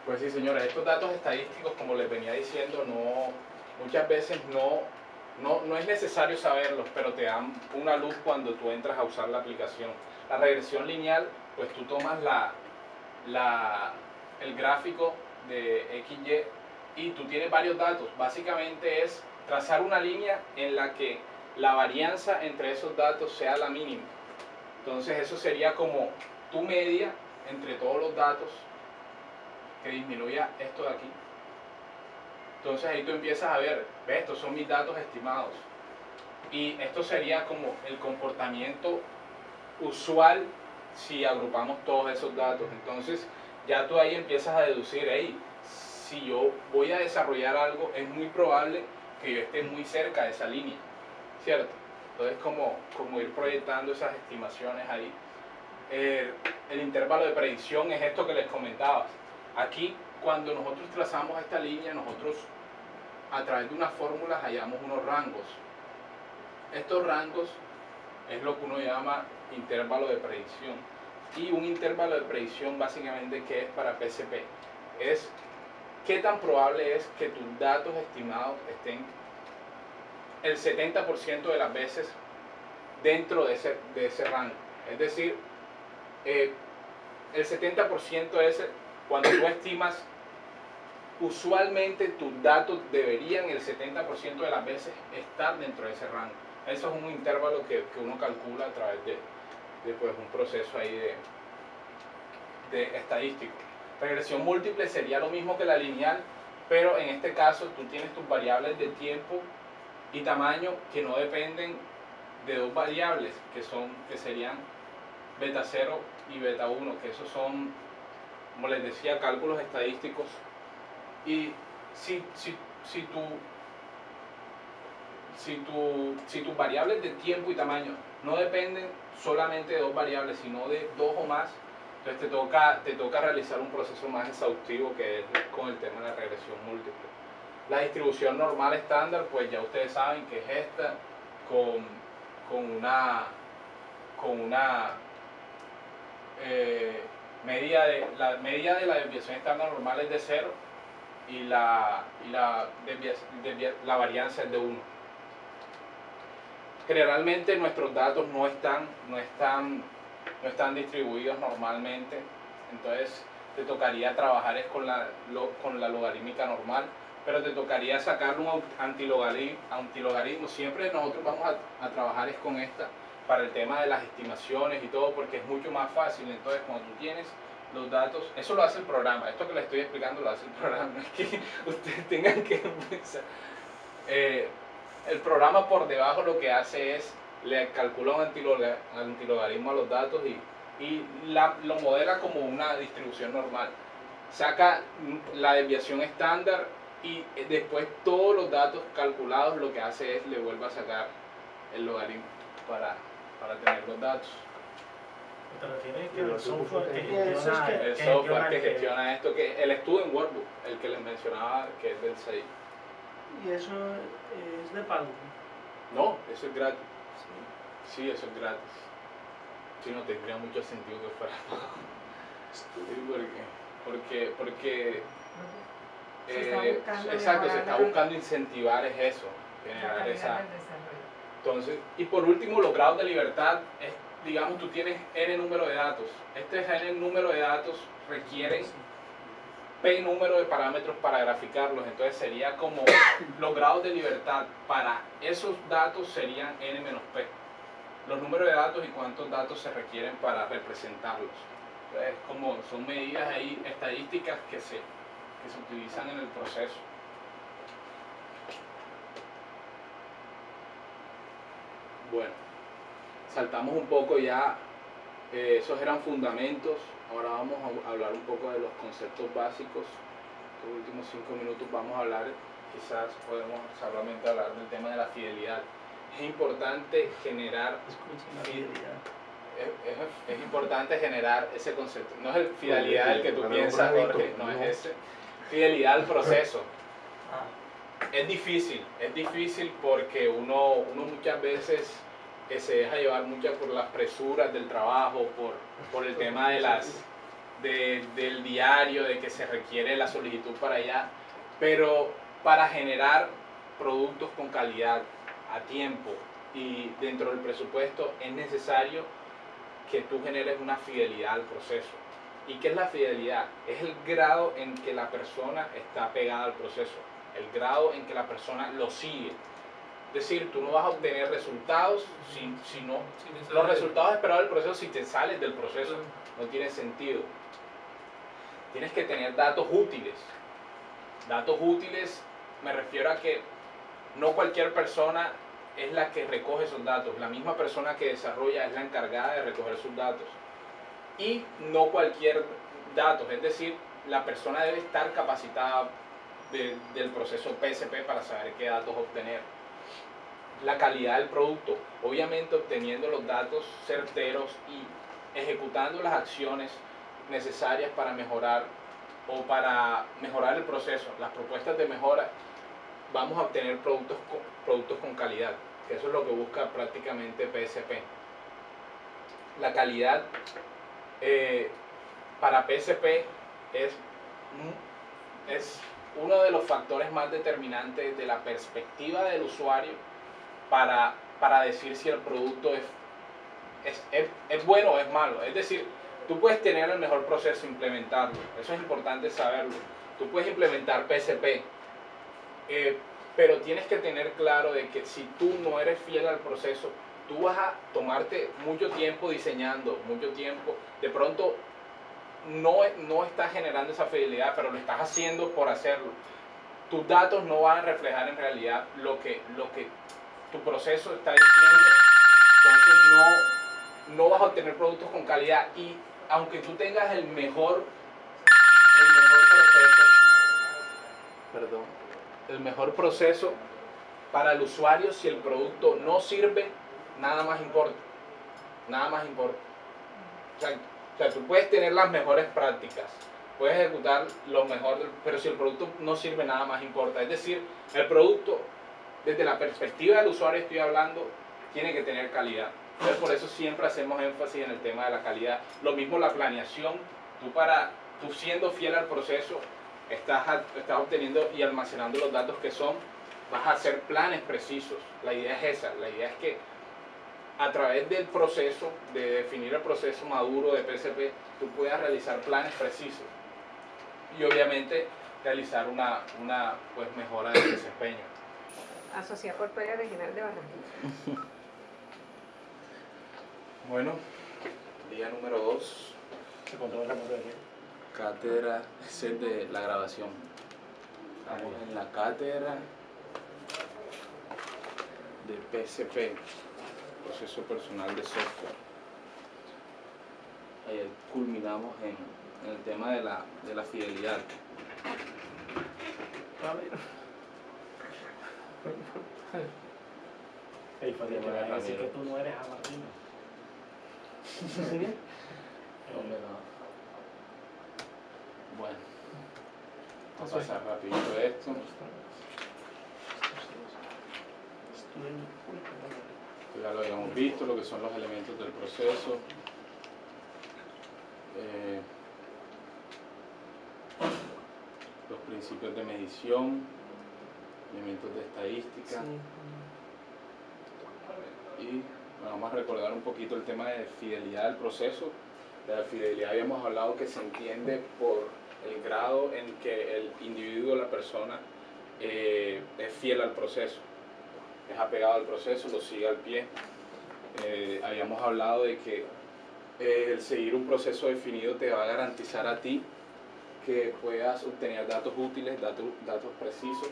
pues sí, señores, estos datos estadísticos, como les venía diciendo, muchas veces no es necesario saberlos, pero te dan una luz cuando tú entras a usar la aplicación. La regresión lineal, pues tú tomas el gráfico de XY y tú tienes varios datos. Básicamente es trazar una línea en la que la varianza entre esos datos sea la mínima. Entonces eso sería como tu media entre todos los datos que disminuya esto de aquí. Entonces ahí tú empiezas a ver, ¿ves? Estos son mis datos estimados. Y esto sería como el comportamiento usual si agrupamos todos esos datos. Entonces ya tú ahí empiezas a deducir, hey, si yo voy a desarrollar algo, es muy probable que yo esté muy cerca de esa línea, ¿cierto? Entonces como ir proyectando esas estimaciones ahí. El intervalo de predicción es esto que les comentaba. Aquí, cuando nosotros trazamos esta línea, nosotros a través de unas fórmulas hallamos unos rangos. Estos rangos es lo que uno llama intervalo de predicción. Y un intervalo de predicción básicamente, ¿qué es para PSP? Es qué tan probable es que tus datos estimados estén el 70% de las veces dentro de ese rango. Es decir, el 70% es cuando tú estimas, usualmente tus datos deberían el 70% de las veces estar dentro de ese rango. Eso es un intervalo que uno calcula a través de pues, un proceso ahí de estadístico. Regresión múltiple sería lo mismo que la lineal, pero en este caso tú tienes tus variables de tiempo y tamaño que no dependen de dos variables que serían beta 0 y beta 1, que esos son, como les decía, cálculos estadísticos. Y si tus variables de tiempo y tamaño no dependen solamente de dos variables, sino de dos o más, entonces te toca realizar un proceso más exhaustivo, que es con el tema de la regresión múltiple. La distribución normal estándar, pues ya ustedes saben que es esta, con una la media de la desviación estándar normal es de 0 y la varianza es de 1. Generalmente nuestros datos no están distribuidos normalmente, entonces te tocaría trabajar con la logarítmica normal, pero te tocaría sacar un antilogaritmo. Siempre nosotros vamos a trabajar es con esta para el tema de las estimaciones y todo, porque es mucho más fácil. Entonces cuando tú tienes los datos, eso lo hace el programa, esto que les estoy explicando lo hace el programa, no es que ustedes tengan que pensar. El programa por debajo lo que hace es, le calcula un antilogaritmo a los datos y lo modela como una distribución normal. Saca la desviación estándar y después todos los datos calculados lo que hace es le vuelve a sacar el logaritmo para tener los datos. ¿Te refieres que el software que gestiona esto, que el Student Workbook, el que les mencionaba, que es del 6? ¿Y eso es de pago? No, eso es gratis. Sí, eso es gratis. Sí, no tendría mucho sentido que fuera pago. Porque exacto, se está buscando incentivar es eso, generar esa. Entonces, y por último, los grados de libertad es, digamos, tú tienes n número de datos. Este n número de datos requieren p número de parámetros para graficarlos. Entonces sería como los grados de libertad para esos datos serían n menos p. Los números de datos y cuántos datos se requieren para representarlos. Entonces, como son medidas ahí estadísticas que se utilizan en el proceso. Bueno, saltamos un poco ya, esos eran fundamentos, ahora vamos a hablar un poco de los conceptos básicos. Los últimos 5 minutos vamos a hablar, quizás podemos solamente hablar del tema de la fidelidad. Es importante generar fidelidad. Es importante generar ese concepto. No es el fidelidad el que tú piensas, Jorge, no es ese. Fidelidad al proceso. Es difícil porque uno muchas veces se deja llevar mucho por las presuras del trabajo, por el tema del diario, de que se requiere la solicitud para allá, pero para generar productos con calidad, a tiempo y dentro del presupuesto, es necesario que tú generes una fidelidad al proceso. ¿Y qué es la fidelidad? Es el grado en que la persona está pegada al proceso, el grado en que la persona lo sigue. Es decir, tú no vas a obtener resultados si no, los resultados esperados del proceso si te sales del proceso, no tiene sentido. Tienes que tener datos útiles. Datos útiles me refiero a que no cualquier persona es la que recoge esos datos, la misma persona que desarrolla es la encargada de recoger sus datos. Y no cualquier dato, es decir, la persona debe estar capacitada del proceso PSP para saber qué datos obtener. La calidad del producto, obviamente obteniendo los datos certeros y ejecutando las acciones necesarias para mejorar o para mejorar el proceso, las propuestas de mejora, vamos a obtener productos con calidad, que eso es lo que busca prácticamente PSP. La calidad para PSP es uno de los factores más determinantes de la perspectiva del usuario para decir si el producto es bueno o es malo. Es decir, tú puedes tener el mejor proceso, implementarlo, eso es importante saberlo. Tú puedes implementar PSP, pero tienes que tener claro de que si tú no eres fiel al proceso, tú vas a tomarte mucho tiempo diseñando, mucho tiempo, de pronto no estás generando esa fidelidad, pero lo estás haciendo por hacerlo. Tus datos no van a reflejar en realidad lo que tu proceso está diciendo, entonces no vas a obtener productos con calidad. Y aunque tú tengas el mejor proceso para el usuario, si el producto no sirve, nada más importa. Nada más importa. O sea, tú puedes tener las mejores prácticas, puedes ejecutar lo mejor, pero si el producto no sirve, nada más importa. Es decir, el producto, desde la perspectiva del usuario estoy hablando, tiene que tener calidad. Entonces, por eso siempre hacemos énfasis en el tema de la calidad. Lo mismo la planeación, tú siendo fiel al proceso, estás obteniendo y almacenando los datos que son, vas a hacer planes precisos. La idea es esa, la idea es que a través del proceso, de definir el proceso maduro de PSP, tú puedas realizar planes precisos y obviamente realizar una pues, mejora de desempeño. Asociada Portuaria Regional de Barranquilla. Bueno, día número 2. Se controla la de Cátedra, es el de la grabación. Estamos en la cátedra de PSP, proceso personal de software. Culminamos en el tema de la fidelidad. Ey, Fadi, te van a decir que tú no eres Amartino. ¿Sí? Bueno, vamos a pasar rapidito esto. Ya lo habíamos visto, lo que son los elementos del proceso. Los principios de medición, elementos de estadística. Y bueno, vamos a recordar un poquito el tema de fidelidad del proceso. De la fidelidad habíamos hablado que se entiende por el grado en que el individuo, la persona, es fiel al proceso, es apegado al proceso, lo sigue al pie. Habíamos hablado de que el seguir un proceso definido te va a garantizar a ti que puedas obtener datos útiles, datos precisos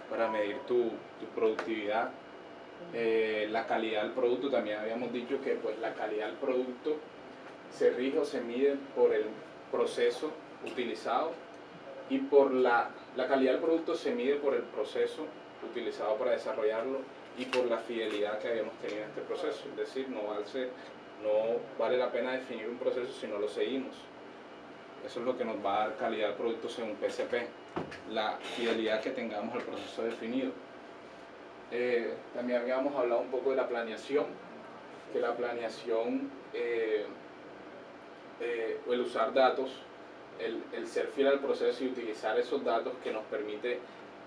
para medir tu productividad. La calidad del producto, también habíamos dicho que pues, la calidad del producto se rige o se mide por el proceso utilizado, y por la calidad del producto se mide por el proceso utilizado para desarrollarlo y por la fidelidad que habíamos tenido en este proceso. Es decir, no vale la pena definir un proceso si no lo seguimos. Eso es lo que nos va a dar calidad del producto según PSP, la fidelidad que tengamos al proceso definido. También habíamos hablado un poco de la planeación, que la planeación o el usar datos, el ser fiel al proceso y utilizar esos datos que nos permite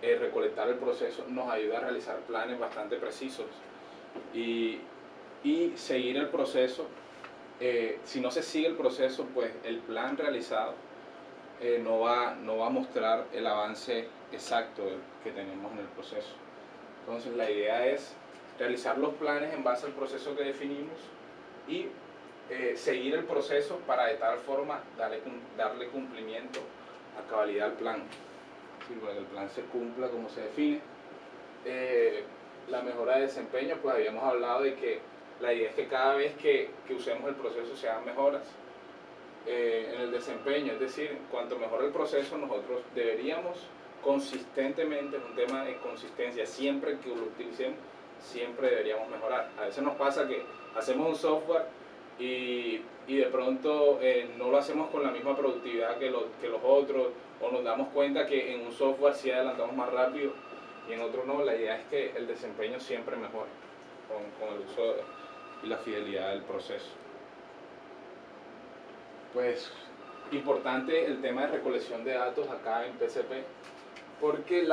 recolectar el proceso, nos ayuda a realizar planes bastante precisos y seguir el proceso si no se sigue el proceso, pues el plan realizado no va a mostrar el avance exacto que tenemos en el proceso. Entonces la idea es realizar los planes en base al proceso que definimos y seguir el proceso para de tal forma darle cumplimiento a cabalidad al plan, ¿sí? Para que el plan se cumpla como se define. La mejora de desempeño, pues habíamos hablado de que la idea es que cada vez que usemos el proceso se hagan mejoras en el desempeño, es decir, cuanto mejor el proceso, nosotros deberíamos consistentemente, es un tema de consistencia, siempre que lo utilicemos, siempre deberíamos mejorar. A veces nos pasa que hacemos un software y de pronto no lo hacemos con la misma productividad que los otros, o nos damos cuenta que en un software sí adelantamos más rápido y en otro no. La idea es que el desempeño siempre mejore con el uso y la fidelidad del proceso. Pues importante el tema de recolección de datos acá en PCP, porque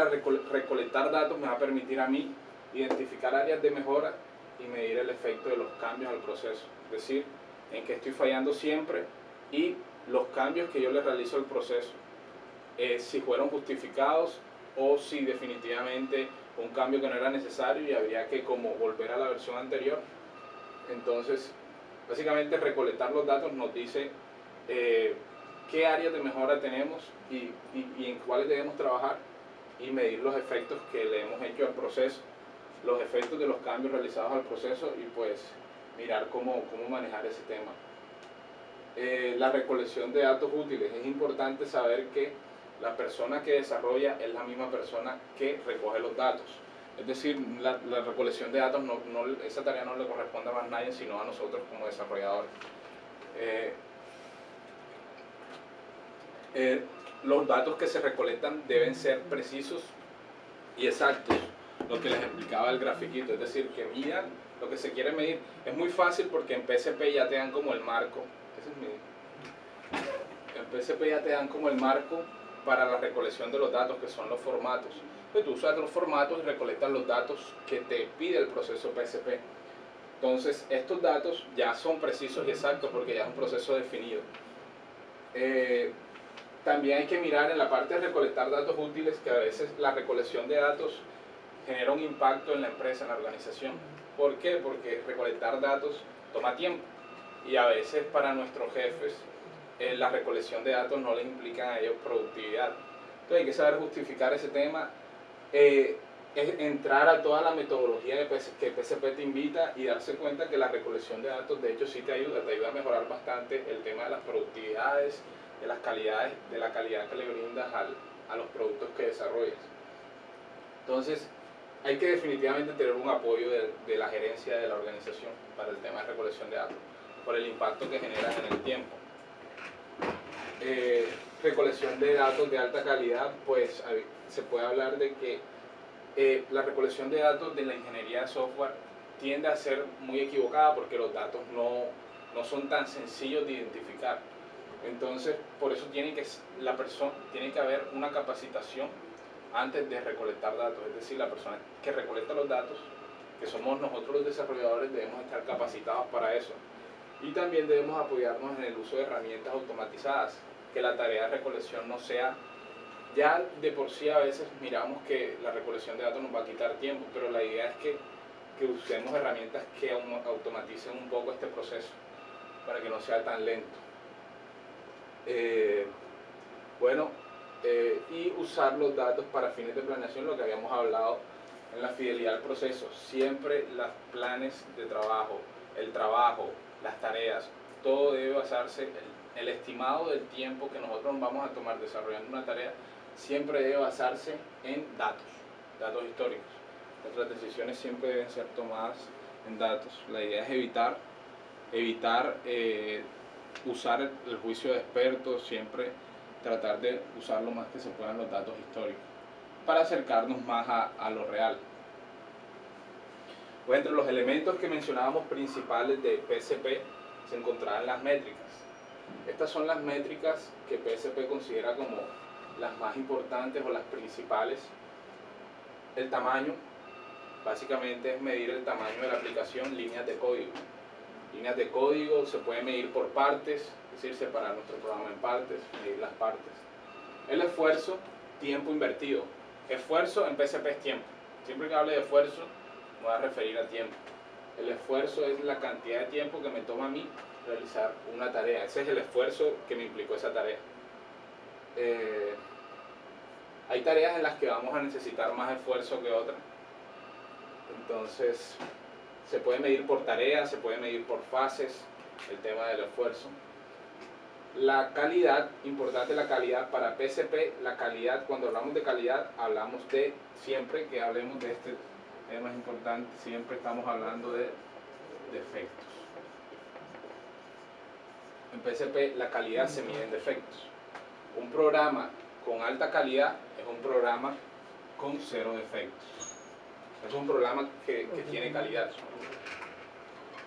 recolectar datos me va a permitir a mí identificar áreas de mejora y medir el efecto de los cambios al proceso, es decir, en qué estoy fallando siempre y los cambios que yo le realizo al proceso, si fueron justificados o si definitivamente un cambio que no era necesario y habría que como volver a la versión anterior. Entonces, básicamente recolectar los datos nos dice qué áreas de mejora tenemos y en cuáles debemos trabajar, y medir los efectos que le hemos hecho al proceso, los efectos de los cambios realizados al proceso, y pues mirar cómo manejar ese tema. La recolección de datos útiles. Es importante saber que la persona que desarrolla es la misma persona que recoge los datos. Es decir, la recolección de datos, esa tarea no le corresponde a más nadie, sino a nosotros como desarrolladores. Los datos que se recolectan deben ser precisos y exactos, lo que les explicaba el grafiquito, es decir, que midan lo que se quiere medir. Es muy fácil porque en PCP ya te dan como el marco, en PCP ya te dan como el marco para la recolección de los datos, que son los formatos. Entonces tú usas los formatos y recolectas los datos que te pide el proceso PCP. Entonces estos datos ya son precisos y exactos porque ya es un proceso definido. También hay que mirar en la parte de recolectar datos útiles, que a veces la recolección de datos genera un impacto en la empresa, en la organización. ¿Por qué? Porque recolectar datos toma tiempo y a veces para nuestros jefes la recolección de datos no les implica a ellos productividad. Entonces hay que saber justificar ese tema, es entrar a toda la metodología que PCP te invita y darse cuenta que la recolección de datos de hecho sí te ayuda a mejorar bastante el tema de las productividades, de las calidades, de la calidad que le brindas a los productos que desarrollas. Entonces hay que definitivamente tener un apoyo de la gerencia de la organización para el tema de recolección de datos, por el impacto que generan en el tiempo. Recolección de datos de alta calidad, pues se puede hablar de que la recolección de datos de la ingeniería de software tiende a ser muy equivocada porque los datos no son tan sencillos de identificar. Entonces, por eso tiene que haber una capacitación antes de recolectar datos, es decir, la persona que recolecta los datos, que somos nosotros los desarrolladores, debemos estar capacitados para eso. Y también debemos apoyarnos en el uso de herramientas automatizadas, que la tarea de recolección no sea, ya de por sí a veces miramos que la recolección de datos nos va a quitar tiempo, pero la idea es que usemos herramientas que automaticen un poco este proceso, para que no sea tan lento. Y usar los datos para fines de planeación, lo que habíamos hablado en la fidelidad al proceso. Siempre los planes de trabajo, el trabajo, las tareas, todo debe basarse, el estimado del tiempo que nosotros vamos a tomar desarrollando una tarea, siempre debe basarse en datos históricos. Nuestras decisiones siempre deben ser tomadas en datos. La idea es evitar usar el juicio de expertos, siempre tratar de usar lo más que se puedan los datos históricos para acercarnos más a lo real. Pues entre los elementos que mencionábamos principales de PCP se encontraban las métricas. Estas son las métricas que PCP considera como las más importantes o las principales. El tamaño, básicamente es medir el tamaño de la aplicación, líneas de código. líneas de código, se puede medir por partes, es decir, separar nuestro programa en partes, medir las partes. El esfuerzo, tiempo invertido. Esfuerzo en PSP es tiempo. Siempre que hable de esfuerzo, me voy a referir a tiempo. El esfuerzo es la cantidad de tiempo que me toma a mí realizar una tarea. Ese es el esfuerzo que me implicó esa tarea. Hay tareas en las que vamos a necesitar más esfuerzo que otras. Entonces, se puede medir por tareas, se puede medir por fases, el tema del esfuerzo. La calidad, importante la calidad para PSP, la calidad, cuando hablamos de calidad, hablamos de, siempre que hablemos de este tema es importante, siempre estamos hablando de defectos. En PSP la calidad se mide en defectos. Un programa con alta calidad es un programa con 0 defectos. Es un programa que tiene calidad.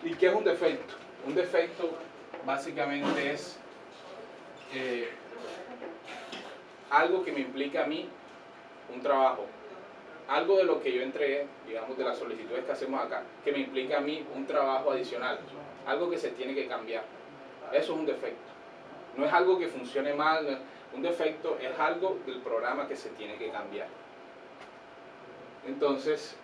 ¿Y qué es un defecto? Un defecto básicamente es algo que me implica a mí un trabajo. Algo de lo que yo entregué, digamos de las solicitudes que hacemos acá, que me implica a mí un trabajo adicional. Algo que se tiene que cambiar. Eso es un defecto. No es algo que funcione mal. Un defecto es algo del programa que se tiene que cambiar. Entonces,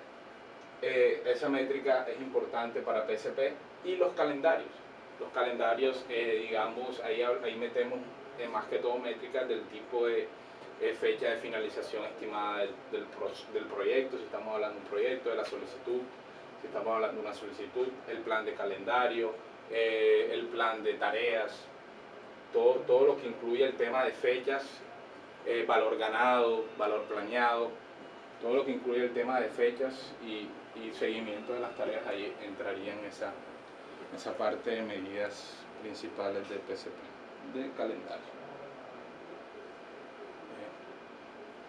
esa métrica es importante para PSP. Y los calendarios. Los calendarios, digamos, ahí metemos más que todo métricas del tipo de fecha de finalización estimada del proyecto, si estamos hablando de un proyecto, de la solicitud, si estamos hablando de una solicitud, el plan de calendario, el plan de tareas, todo lo que incluye el tema de fechas, valor ganado, valor planeado, todo lo que incluye el tema de fechas y seguimiento de las tareas, ahí entraría en esa parte de medidas principales del PSP, de calendario.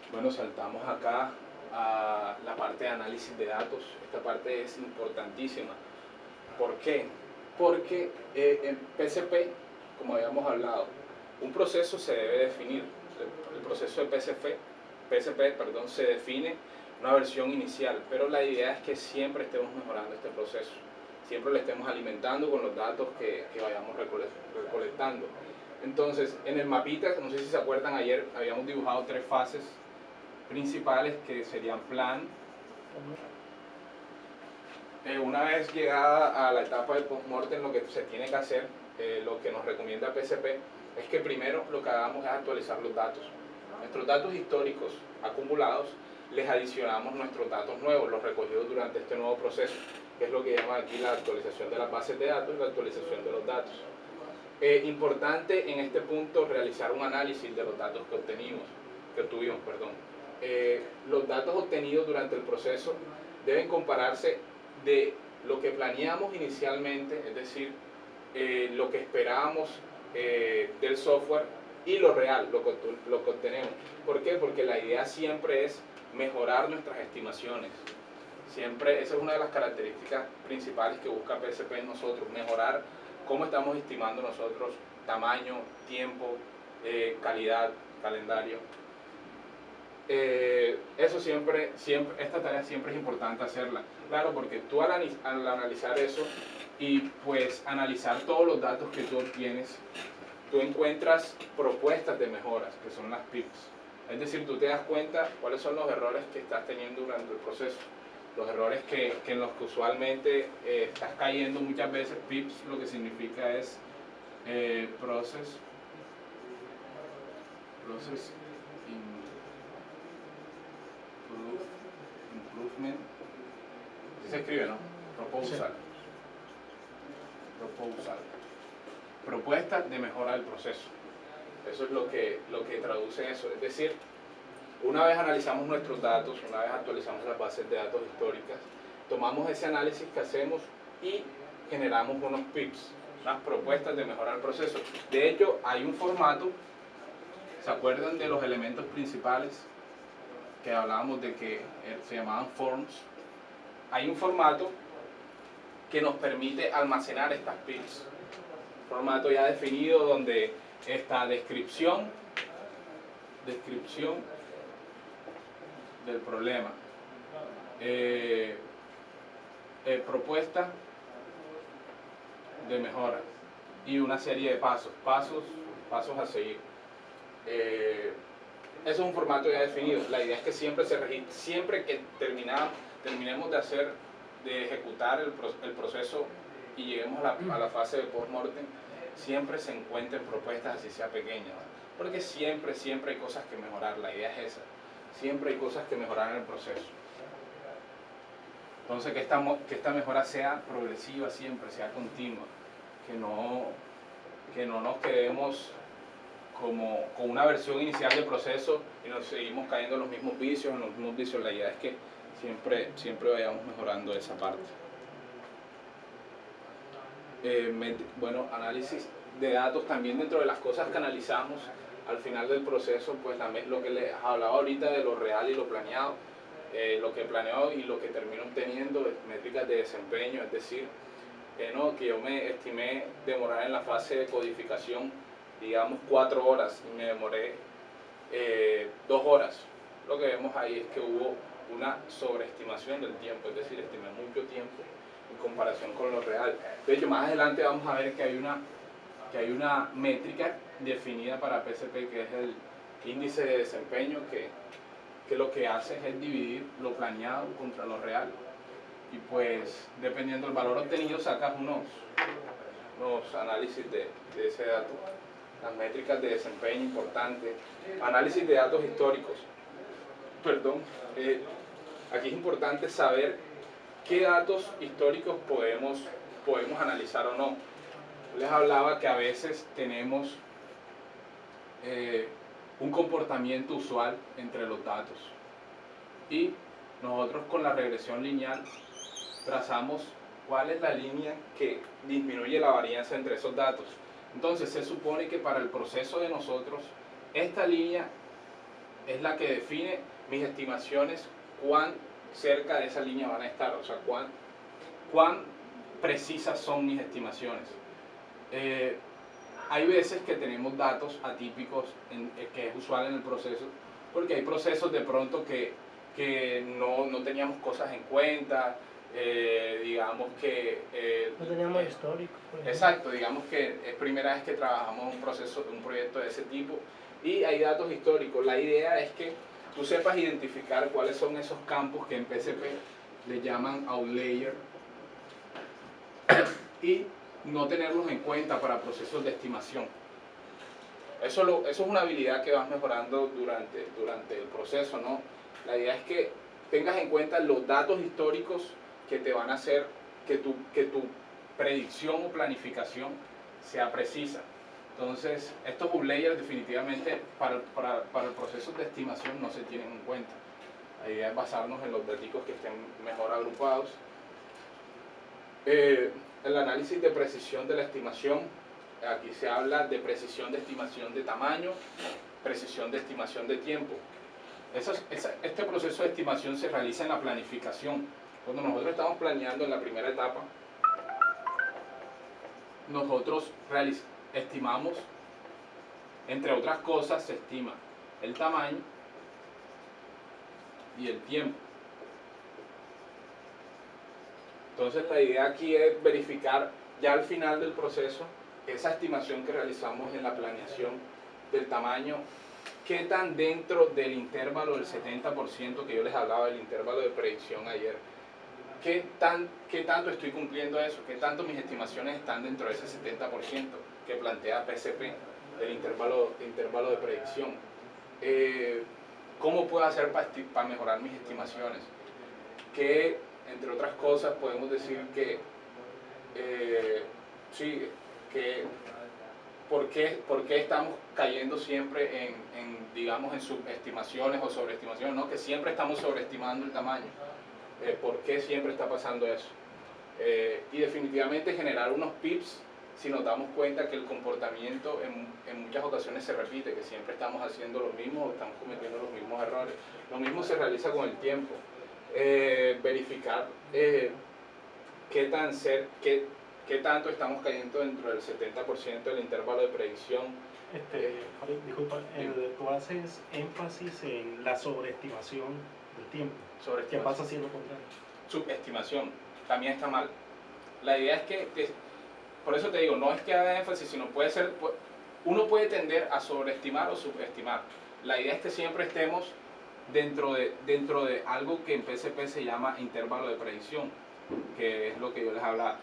Bueno, saltamos acá a la parte de análisis de datos. Esta parte es importantísima. ¿Por qué? Porque en PSP, como habíamos hablado, un proceso se debe definir. El proceso de PSP, se define una versión inicial, pero la idea es que siempre estemos mejorando este proceso. Siempre lo estemos alimentando con los datos que vayamos recolectando. Entonces, en el mapita, no sé si se acuerdan, ayer habíamos dibujado 3 fases principales que serían plan. Una vez llegada a la etapa del post-mortem, lo que se tiene que hacer, lo que nos recomienda PSP, es que primero lo que hagamos es actualizar los datos. Nuestros datos históricos acumulados, les adicionamos nuestros datos nuevos, los recogidos durante este nuevo proceso, que es lo que llaman aquí la actualización de las bases de datos y la actualización de los datos. Importante en este punto realizar un análisis de los datos que obtuvimos. Los datos obtenidos durante el proceso deben compararse de lo que planeamos inicialmente, es decir, lo que esperábamos del software y lo real, lo que obtenemos. ¿Por qué? Porque la idea siempre es mejorar nuestras estimaciones. Siempre, esa es una de las características principales que busca PSP en nosotros, mejorar cómo estamos estimando nosotros tamaño, tiempo, calidad, calendario. Eso siempre, esta tarea siempre es importante hacerla. Claro, porque tú al analizar eso y pues analizar todos los datos que tú obtienes, tú encuentras propuestas de mejoras, que son las PIPs. Es decir, tú te das cuenta cuáles son los errores que estás teniendo durante el proceso. Los errores en los que usualmente estás cayendo muchas veces. PIPs lo que significa es Process Improvement. Así se escribe, ¿no? Proposal. Proposal. Propuesta de mejora del proceso. Eso es lo que traduce eso. Es decir, una vez analizamos nuestros datos, una vez actualizamos las bases de datos históricas, tomamos ese análisis que hacemos y generamos unos PIPs, unas propuestas de mejorar el proceso. De hecho, hay un formato, ¿se acuerdan de los elementos principales que hablábamos de que se llamaban forms? Hay un formato que nos permite almacenar estas PIPs. Un formato ya definido donde está descripción del problema, propuesta de mejora y una serie de pasos a seguir. Eso es un formato ya definido. La idea es que siempre que terminemos de ejecutar el proceso y lleguemos a la fase de post-mortem, siempre se encuentren propuestas, así sea pequeñas, ¿no? Porque siempre hay cosas que mejorar. La idea es esa. Siempre hay cosas que mejorar en el proceso. Entonces que esta mejora sea progresiva siempre, sea continua, que no nos quedemos con una versión inicial del proceso y nos seguimos cayendo en los mismos vicios, La idea es que siempre vayamos mejorando esa parte. Bueno, análisis de datos también. Dentro de las cosas que analizamos al final del proceso, pues también lo que les hablaba ahorita de lo real y lo planeado, lo que planeo y lo que termino obteniendo, métricas de desempeño, es decir, no, que yo me estimé demorar en la fase de codificación, digamos 4 horas, y me demoré 2 horas. Lo que vemos ahí es que hubo una sobreestimación del tiempo, es decir, estimé mucho tiempo en comparación con lo real. De hecho, más adelante vamos a ver que hay una métrica definida para PSP, que es el índice de desempeño, que lo que hace es dividir lo planeado contra lo real. Y pues, dependiendo del valor obtenido, sacas unos análisis de ese dato. Las métricas de desempeño importantes. Análisis de datos históricos. Perdón. Aquí es importante saber qué datos históricos podemos analizar o no. Les hablaba que a veces tenemos un comportamiento usual entre los datos y nosotros con la regresión lineal trazamos cuál es la línea que disminuye la varianza entre esos datos. Entonces se supone que para el proceso de nosotros esta línea es la que define mis estimaciones, cuán cerca de esa línea van a estar, o sea, cuán precisas son mis estimaciones. Hay veces que tenemos datos atípicos, que es usual en el proceso, porque hay procesos de pronto que no teníamos cosas en cuenta, digamos que... no teníamos histórico. Exacto, digamos que es primera vez que trabajamos un proyecto de ese tipo y hay datos históricos. La idea es que tú sepas identificar cuáles son esos campos que en PSP le llaman outlier y no tenerlos en cuenta para procesos de estimación. Eso es una habilidad que vas mejorando durante el proceso, ¿no? La idea es que tengas en cuenta los datos históricos que te van a hacer que tu predicción o planificación sea precisa. Entonces, estos outliers definitivamente para el proceso de estimación no se tienen en cuenta. La idea es basarnos en los datos que estén mejor agrupados. El análisis de precisión de la estimación, aquí se habla de precisión de estimación de tamaño, precisión de estimación de tiempo. Este proceso de estimación se realiza en la planificación. Cuando nosotros estamos planeando en la primera etapa, nosotros estimamos, entre otras cosas, se estima el tamaño y el tiempo. Entonces la idea aquí es verificar ya al final del proceso esa estimación que realizamos en la planeación del tamaño, qué tan dentro del intervalo del 70% que yo les hablaba del intervalo de predicción ayer, qué tanto estoy cumpliendo eso, qué tanto mis estimaciones están dentro de ese 70% que plantea PSP del intervalo de predicción. ¿Cómo puedo hacer para mejorar mis estimaciones? Que, entre otras cosas, podemos decir que ¿por qué estamos cayendo siempre digamos, en subestimaciones o sobreestimaciones? ¿No? Que siempre estamos sobreestimando el tamaño. ¿Por qué siempre está pasando eso? Y definitivamente generar unos pips si nos damos cuenta que el comportamiento en muchas ocasiones se repite, que siempre estamos haciendo lo mismo o estamos cometiendo los mismos errores. Lo mismo se realiza con el tiempo. Verificar qué tanto estamos cayendo dentro del 70% del intervalo de predicción. Disculpa, tú haces énfasis en la sobreestimación del tiempo. ¿Qué pasa si es lo contrario? Subestimación también está mal. La idea es que por eso te digo, no es que haga énfasis, sino puede ser, uno puede tender a sobreestimar o subestimar. La idea es que siempre estemos dentro de algo que en PSP se llama intervalo de predicción, que es lo que yo les hablaba.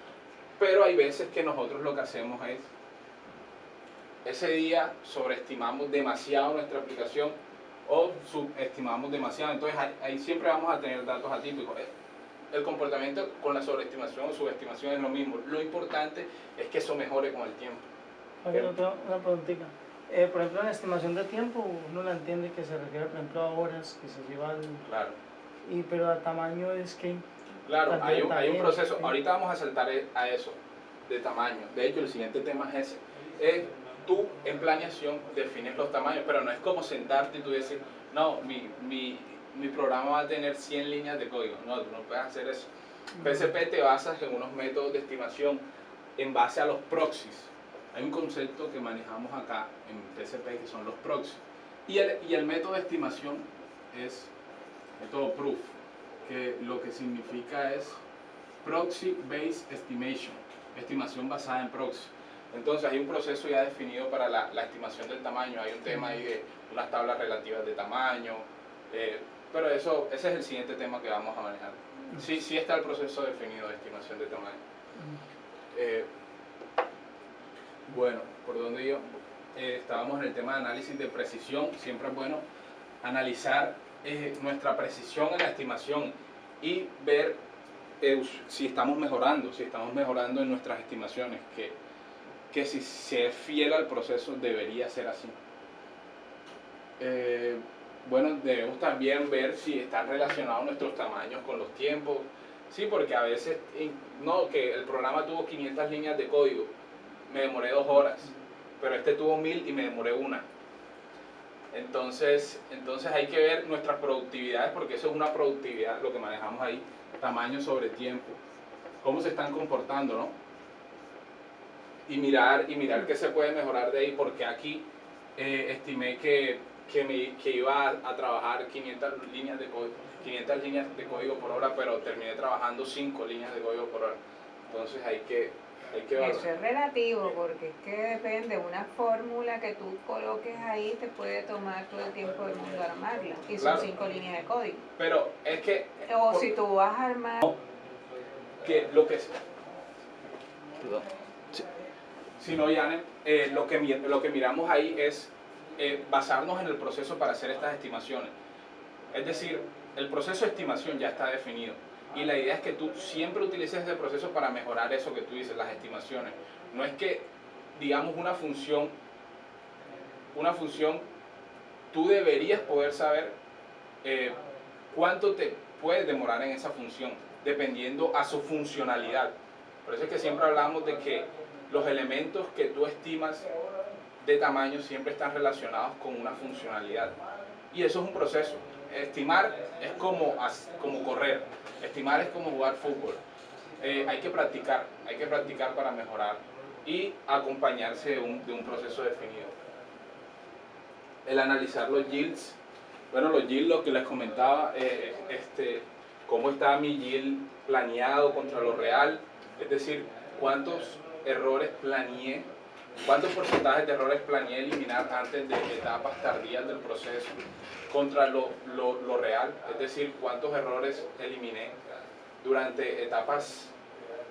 Pero hay veces que nosotros lo que hacemos es, ese día sobreestimamos demasiado nuestra aplicación o subestimamos demasiado, entonces ahí siempre vamos a tener datos atípicos. El comportamiento con la sobreestimación o subestimación es lo mismo, lo importante es que eso mejore con el tiempo. Una preguntita. Por ejemplo, en la estimación de tiempo, uno la entiende que se refiere, por ejemplo, a horas que se llevan. Claro. Pero a tamaño es que... Claro, hay un proceso. Ahorita vamos a saltar a eso, de tamaño. De hecho, el siguiente tema es ese. Tú en planeación defines los tamaños, pero no es como sentarte y tú decir, no, mi programa va a tener 100 líneas de código. No, tú no puedes hacer eso. PSP te basas en unos métodos de estimación en base a los proxies. Hay un concepto que manejamos acá en PSP que son los proxies. Y el método de estimación es método proof, que lo que significa es Proxy Based Estimation, estimación basada en proxy. Entonces hay un proceso ya definido para la estimación del tamaño, hay un tema ahí de unas tablas relativas de tamaño, pero ese es el siguiente tema que vamos a manejar. Sí está el proceso definido de estimación de tamaño. Bueno, ¿por dónde yo? Estábamos en el tema de análisis de precisión. Siempre es bueno analizar nuestra precisión en la estimación y ver si estamos mejorando en nuestras estimaciones, que si se es fiel al proceso debería ser así. Bueno, debemos también ver si están relacionados nuestros tamaños con los tiempos. Sí, porque a veces, no, que el programa tuvo 500 líneas de código, me demoré 2 horas, pero este tuvo 1000 y me demoré 1. Entonces hay que ver nuestras productividades, porque eso es una productividad, lo que manejamos ahí, tamaño sobre tiempo, cómo se están comportando, ¿no? Y mirar qué se puede mejorar de ahí, porque aquí estimé que iba a trabajar 500 líneas de código por hora, pero terminé trabajando 5 líneas de código por hora. Entonces hay que valorar. Eso es relativo, porque es que depende, una fórmula que tú coloques ahí te puede tomar todo el tiempo del mundo armarla, y son Claro. 5 líneas de código. Pero es que... O si tú vas a armar... Que lo que... Perdón. Si no, Yanen, lo que miramos ahí es basarnos en el proceso para hacer estas estimaciones. Es decir, el proceso de estimación ya está definido. Y la idea es que tú siempre utilices ese proceso para mejorar eso que tú dices, las estimaciones. No es que, digamos, una función, tú deberías poder saber cuánto te puedes demorar en esa función, dependiendo a su funcionalidad. Por eso es que siempre hablamos de que los elementos que tú estimas de tamaño siempre están relacionados con una funcionalidad. Y eso es un proceso. Estimar es como correr, estimar es como jugar fútbol. Hay que practicar para mejorar y acompañarse de un proceso definido. El analizar los yields. Bueno, los yields, lo que les comentaba, cómo está mi yield planeado contra lo real, es decir, cuántos errores planeé, cuántos porcentajes de errores planeé eliminar antes de etapas tardías del proceso contra lo real, es decir, cuántos errores eliminé durante etapas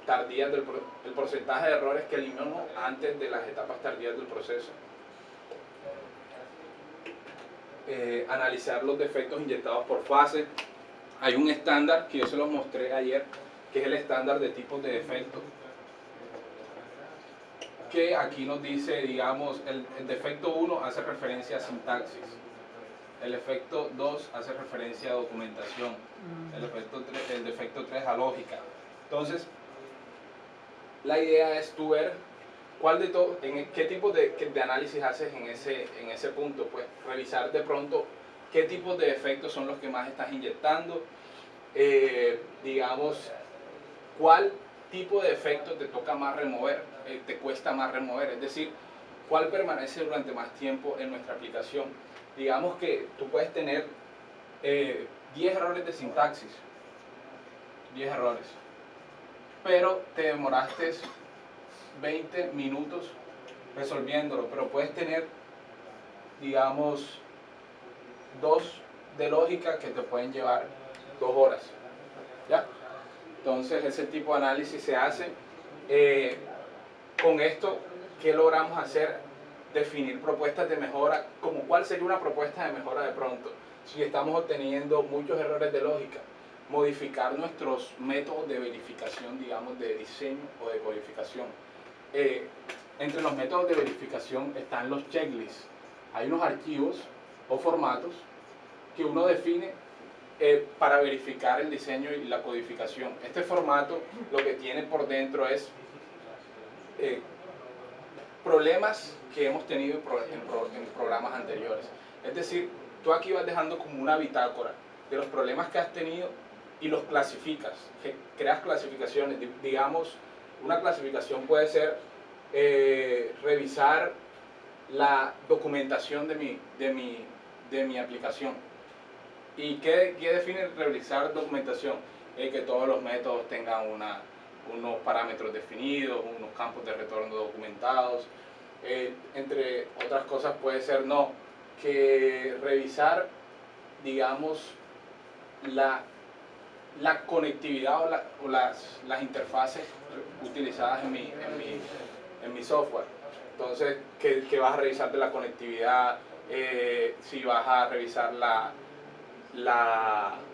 tardías el porcentaje de errores que elimino antes de las etapas tardías del proceso. Analizar los defectos inyectados por fase. Hay un estándar que yo se los mostré ayer, que es el estándar de tipos de defectos, que aquí nos dice, digamos, el defecto 1 hace referencia a sintaxis, el defecto 2 hace referencia a documentación, el defecto 3 a lógica. Entonces, la idea es tú ver qué tipo de análisis haces en ese punto, pues revisar de pronto qué tipos de defectos son los que más estás inyectando, digamos, cuál tipo de defecto te toca más remover, te cuesta más remover, es decir, cuál permanece durante más tiempo en nuestra aplicación. Digamos que tú puedes tener 10 errores de sintaxis, 10 errores, pero te demoraste 20 minutos resolviéndolo, pero puedes tener, digamos, 2 de lógica que te pueden llevar 2 horas, ¿ya? Entonces ese tipo de análisis se hace. Con esto, ¿qué logramos hacer? Definir propuestas de mejora, como cuál sería una propuesta de mejora de pronto, si estamos obteniendo muchos errores de lógica. Modificar nuestros métodos de verificación, digamos, de diseño o de codificación. Entre los métodos de verificación están los checklists. Hay unos archivos o formatos que uno define para verificar el diseño y la codificación. Este formato lo que tiene por dentro es problemas que hemos tenido en programas anteriores. Es decir, tú aquí vas dejando como una bitácora de los problemas que has tenido y los clasificas, creas clasificaciones. Digamos, una clasificación puede ser revisar la documentación de mi aplicación. ¿Y qué define revisar documentación? Que todos los métodos tengan unos parámetros definidos, unos campos de retorno documentados. Entre otras cosas puede ser que revisar, digamos, la conectividad o las interfaces utilizadas en mi software. Entonces, ¿qué vas a revisar de la conectividad? Si vas a revisar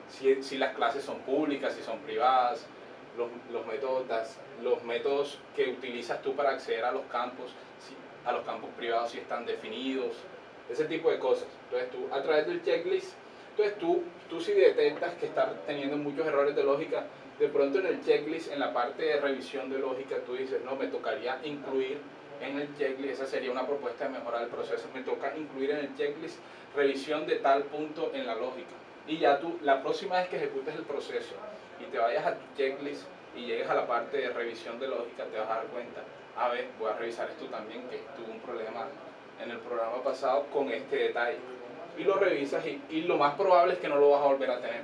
si las clases son públicas, si son privadas, los métodos que utilizas tú para acceder a los campos privados, si están definidos, ese tipo de cosas. Entonces tú, a través del checklist, tú si detectas que estás teniendo muchos errores de lógica, de pronto en el checklist, en la parte de revisión de lógica, tú dices, no, me tocaría incluir en el checklist, esa sería una propuesta de mejorar el proceso, me toca incluir en el checklist revisión de tal punto en la lógica. Y ya tú, la próxima vez que ejecutes el proceso y te vayas a tu checklist y llegues a la parte de revisión de lógica, te vas a dar cuenta, a ver, voy a revisar esto también, que tuve un problema en el programa pasado con este detalle. Y lo revisas y lo más probable es que no lo vas a volver a tener.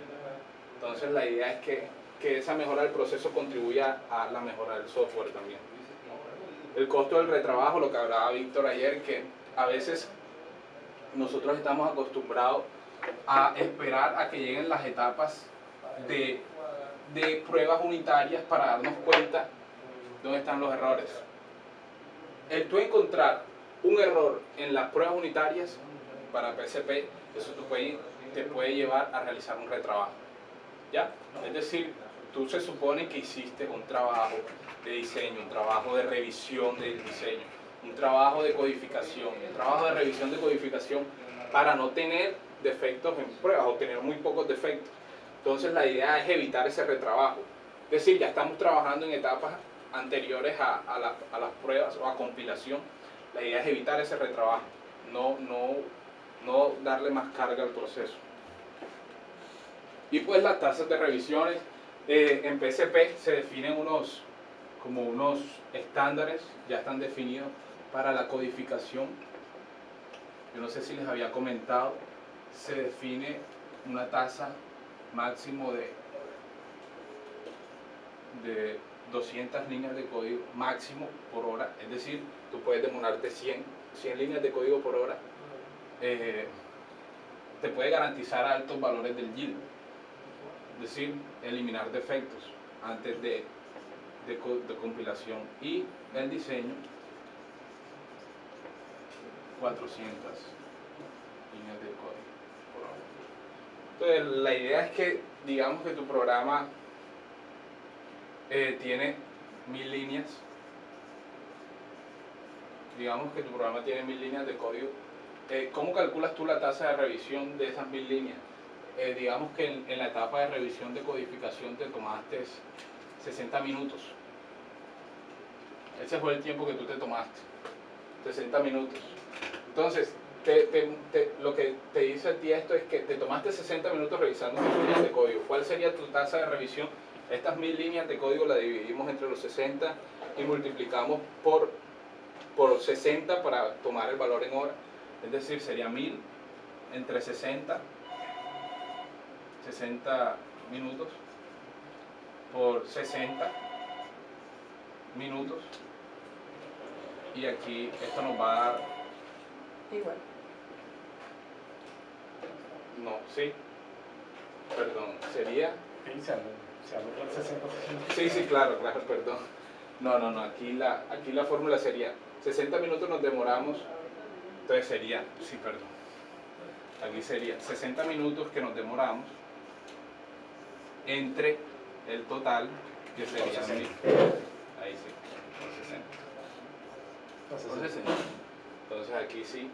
Entonces la idea es que esa mejora del proceso contribuya a la mejora del software también. El costo del retrabajo, lo que hablaba Víctor ayer, que a veces nosotros estamos acostumbrados a esperar a que lleguen las etapas de pruebas unitarias para darnos cuenta dónde están los errores. El tú encontrar un error en las pruebas unitarias para PSP, eso te puede llevar a realizar un retrabajo, ¿ya? Es decir, tú se supone que hiciste un trabajo de diseño, un trabajo de revisión del diseño, un trabajo de codificación, un trabajo de revisión de codificación para no tener defectos en pruebas o tener muy pocos defectos. Entonces la idea es evitar ese retrabajo. Es decir, ya estamos trabajando en etapas anteriores a las pruebas o a compilación. La idea es evitar ese retrabajo, no darle más carga al proceso. Y pues las tasas de revisiones, en PSP se definen unos estándares, ya están definidos para la codificación. Yo no sé si les había comentado, se define una tasa máximo de 200 líneas de código máximo por hora, es decir, tú puedes demorarte 100 líneas de código por hora, te puede garantizar altos valores del yield, es decir, eliminar defectos antes de compilación. Y el diseño, 400 líneas de código por hora. Entonces la idea es que, digamos que tu programa tiene 1000 líneas, digamos que tu programa tiene 1000 líneas de código. ¿Cómo calculas tú la tasa de revisión de esas 1000 líneas? Digamos que en la etapa de revisión de codificación te tomaste 60 minutos. Ese fue el tiempo que tú te tomaste, 60 minutos. Entonces, lo que te dice a ti esto es que te tomaste 60 minutos revisando 1000 líneas de código. ¿Cuál sería tu tasa de revisión? Estas 1000 líneas de código las dividimos entre los 60 y multiplicamos por 60 para tomar el valor en hora. Es decir, sería 1000 entre 60 minutos por 60 minutos y aquí esto nos va a dar... Igual. No, sí. Perdón, sería... Se anota el 60%. Sí, sí, claro, perdón. No, aquí la fórmula sería 60 minutos nos demoramos, entonces sería, sí, perdón. Aquí sería 60 minutos que nos demoramos entre el total, que sería 1000. Ahí sí, por 60. Por 60. Entonces aquí sí.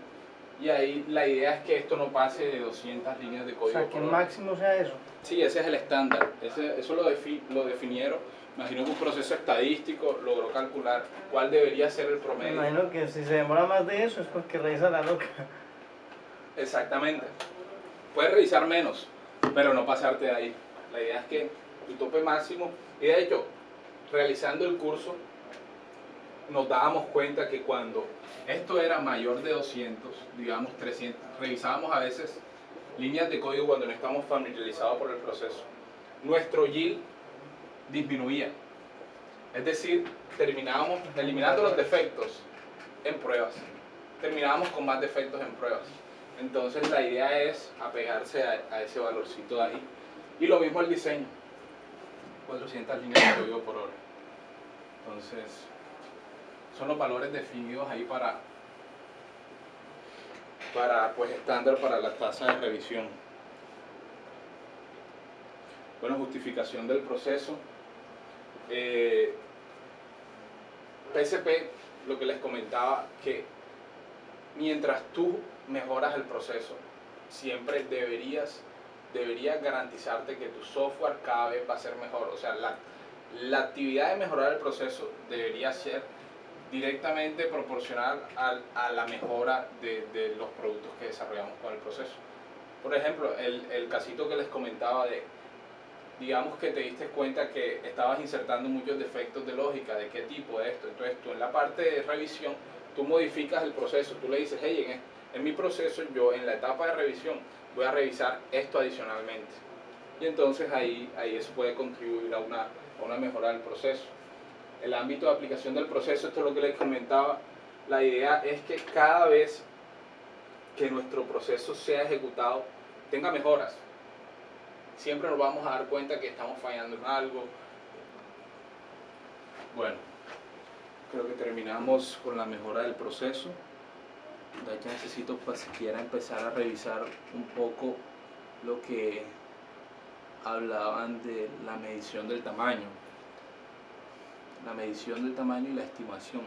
Y ahí la idea es que esto no pase de 200 líneas de código. O sea, que el máximo sea eso. Sí, ese es el estándar. Eso lo definieron. Imagino que un proceso estadístico logró calcular cuál debería ser el promedio. Me imagino que si se demora más de eso es porque revisa la loca. Exactamente. Puedes revisar menos, pero no pasarte de ahí. La idea es que tu tope máximo, y de hecho, realizando el curso, nos dábamos cuenta que cuando esto era mayor de 200, digamos 300, revisábamos a veces líneas de código cuando no estamos familiarizados por el proceso. Nuestro yield disminuía. Es decir, terminábamos eliminando los defectos en pruebas. Terminábamos con más defectos en pruebas. Entonces la idea es apegarse a ese valorcito de ahí. Y lo mismo el diseño. 400 líneas de código por hora. Entonces, son los valores definidos ahí para pues estándar para la tasa de revisión. Bueno, justificación del proceso. PSP, lo que les comentaba, que mientras tú mejoras el proceso, siempre deberías garantizarte que tu software cada vez va a ser mejor. O sea, la actividad de mejorar el proceso debería ser directamente proporcional a la mejora de los productos que desarrollamos con el proceso. Por ejemplo, el casito que les comentaba de, digamos que te diste cuenta que estabas insertando muchos defectos de lógica, de qué tipo de esto. Entonces tú en la parte de revisión, tú modificas el proceso, tú le dices, hey, en mi proceso, yo en la etapa de revisión voy a revisar esto adicionalmente. Y entonces ahí eso puede contribuir a una mejora del proceso. El ámbito de aplicación del proceso, esto es lo que les comentaba, la idea es que cada vez que nuestro proceso sea ejecutado, tenga mejoras. Siempre nos vamos a dar cuenta que estamos fallando en algo. Bueno, creo que terminamos con la mejora del proceso. De hecho necesito para siquiera empezar a revisar un poco lo que hablaban de la medición del tamaño. La medición del tamaño y la estimación.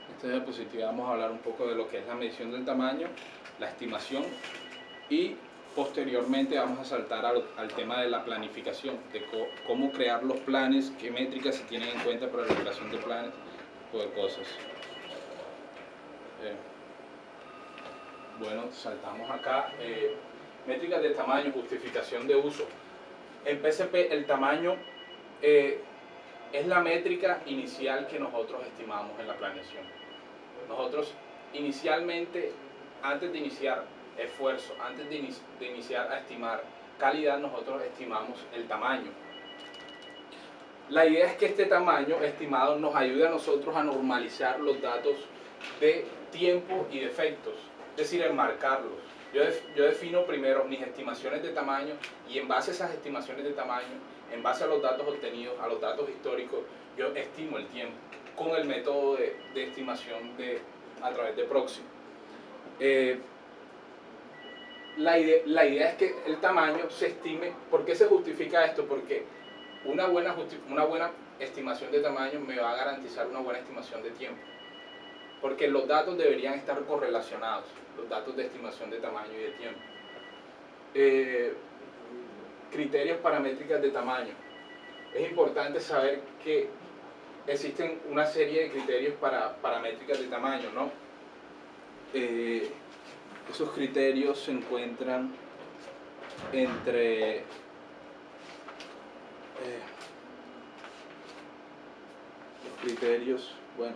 Esta diapositiva vamos a hablar un poco de lo que es la medición del tamaño, la estimación y posteriormente vamos a saltar al tema de la planificación, de cómo crear los planes, qué métricas se tienen en cuenta para la creación de planes, tipo de cosas. Bueno, saltamos acá. Métricas de tamaño, justificación de uso. En PSP el tamaño es la métrica inicial que nosotros estimamos en la planeación. Nosotros inicialmente, antes de iniciar esfuerzo, antes de iniciar a estimar calidad, nosotros estimamos el tamaño. La idea es que este tamaño estimado nos ayude a nosotros a normalizar los datos de tiempo y defectos, es decir, enmarcarlos. Yo defino primero mis estimaciones de tamaño y en base a esas estimaciones de tamaño, en base a los datos obtenidos, a los datos históricos, yo estimo el tiempo con el método de estimación a través de proxy. La idea es que el tamaño se estime. ¿Por qué se justifica esto? Porque una buena estimación de tamaño me va a garantizar una buena estimación de tiempo. Porque los datos deberían estar correlacionados, los datos de estimación de tamaño y de tiempo. Criterios paramétricas de tamaño. Es importante saber que existen una serie de criterios paramétricas de tamaño, ¿no? Esos criterios se encuentran entre Los criterios, bueno.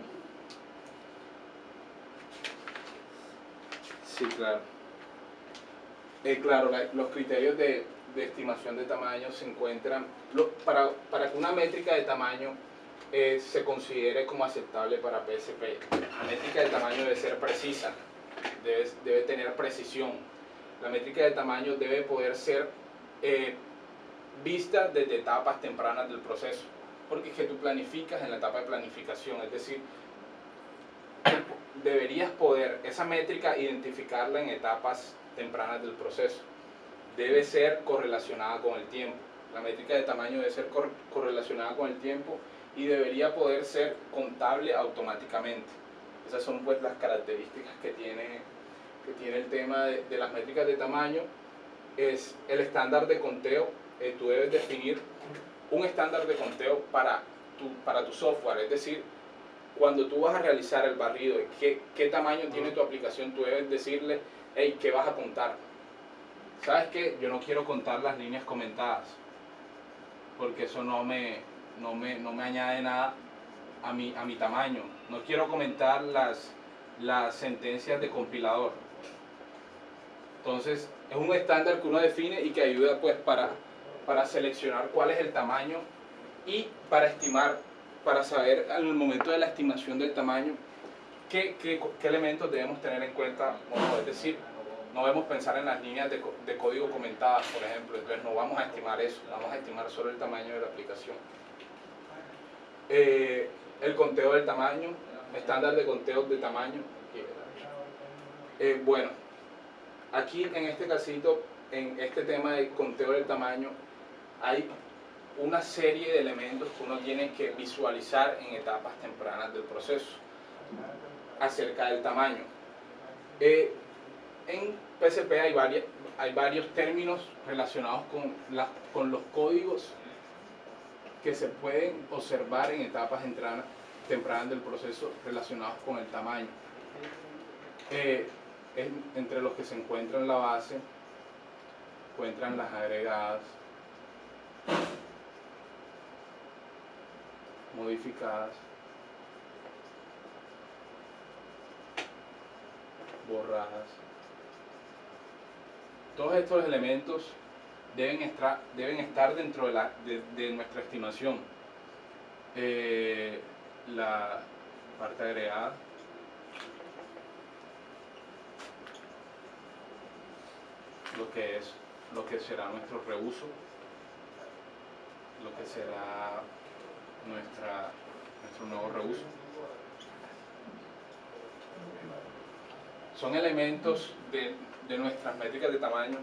Sí, claro. Claro, los criterios de estimación de tamaño se encuentran, para que una métrica de tamaño se considere como aceptable para PSP, la métrica de tamaño debe ser precisa, debe tener precisión. La métrica de tamaño debe poder ser vista desde etapas tempranas del proceso, porque es que tú planificas en la etapa de planificación, es decir, deberías poder esa métrica identificarla en etapas tempranas del proceso. Debe ser correlacionada con el tiempo. La métrica de tamaño debe ser correlacionada con el tiempo y debería poder ser contable automáticamente. Esas son pues las características que tiene el tema de las métricas de tamaño. Es el estándar de conteo. Tú debes definir un estándar de conteo para tu software, es decir, cuando tú vas a realizar el barrido, qué tamaño tiene tu aplicación, tú debes decirle, hey, ¿qué vas a contar? ¿Sabes qué? Yo no quiero contar las líneas comentadas, porque eso no me añade nada a mi tamaño. No quiero comentar las sentencias de compilador. Entonces, es un estándar que uno define y que ayuda pues para seleccionar cuál es el tamaño y para estimar, para saber al momento de la estimación del tamaño qué elementos debemos tener en cuenta. Bueno, es decir, no debemos pensar en las líneas de código comentadas, por ejemplo, entonces no vamos a estimar eso, vamos a estimar solo el tamaño de la aplicación. El conteo del tamaño, estándar de conteo de tamaño. Bueno, aquí en este casito, en este tema de conteo del tamaño, hay una serie de elementos que uno tiene que visualizar en etapas tempranas del proceso acerca del tamaño. En PSP hay varios términos relacionados con los códigos que se pueden observar en etapas tempranas del proceso relacionados con el tamaño. Entre los que se encuentran la base, encuentran las agregadas, modificadas, borradas. Todos estos elementos deben estar dentro de nuestra estimación. La parte agregada, lo que será nuestro reuso, lo que será nuestro nuevo reuso. Son elementos de nuestras métricas de tamaño.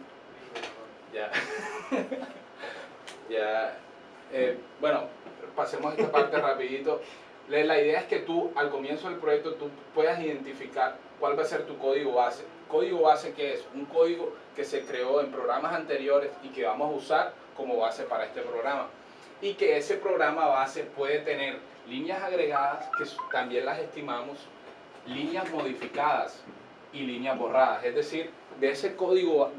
Bueno, pasemos esta parte rapidito. La idea es que tú, al comienzo del proyecto, tú puedas identificar cuál va a ser tu código base. ¿Código base qué es? Un código que se creó en programas anteriores y que vamos a usar como base para este programa. Y que ese programa base puede tener líneas agregadas, que también las estimamos, líneas modificadas y líneas borradas. Es decir, de ese código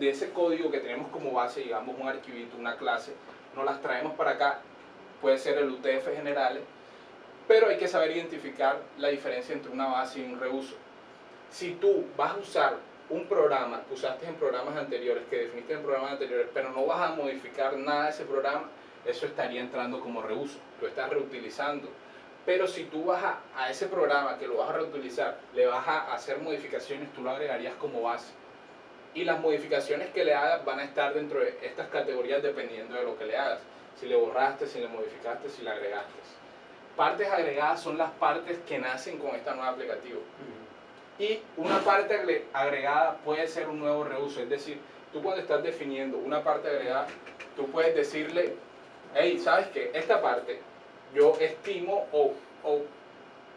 que tenemos como base, digamos un archivito, una clase, nos las traemos para acá, puede ser el UTF generales, pero hay que saber identificar la diferencia entre una base y un reuso. Si tú vas a usar un programa que usaste en programas anteriores, que definiste en programas anteriores, pero no vas a modificar nada de ese programa, eso estaría entrando como reuso, lo estás reutilizando. Pero si tú vas a ese programa que lo vas a reutilizar, le vas a hacer modificaciones, tú lo agregarías como base. Y las modificaciones que le hagas van a estar dentro de estas categorías dependiendo de lo que le hagas. Si le borraste, si le modificaste, si le agregaste. Partes agregadas son las partes que nacen con este nuevo aplicativo. Y una parte agregada puede ser un nuevo reuso. Es decir, tú cuando estás definiendo una parte agregada, tú puedes decirle, hey, ¿sabes qué? Esta parte yo estimo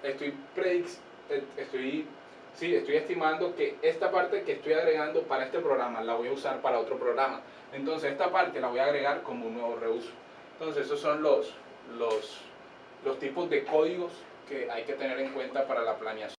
estoy estimando que esta parte que estoy agregando para este programa la voy a usar para otro programa. Entonces esta parte la voy a agregar como un nuevo reuso. Entonces esos son los tipos de códigos que hay que tener en cuenta para la planeación.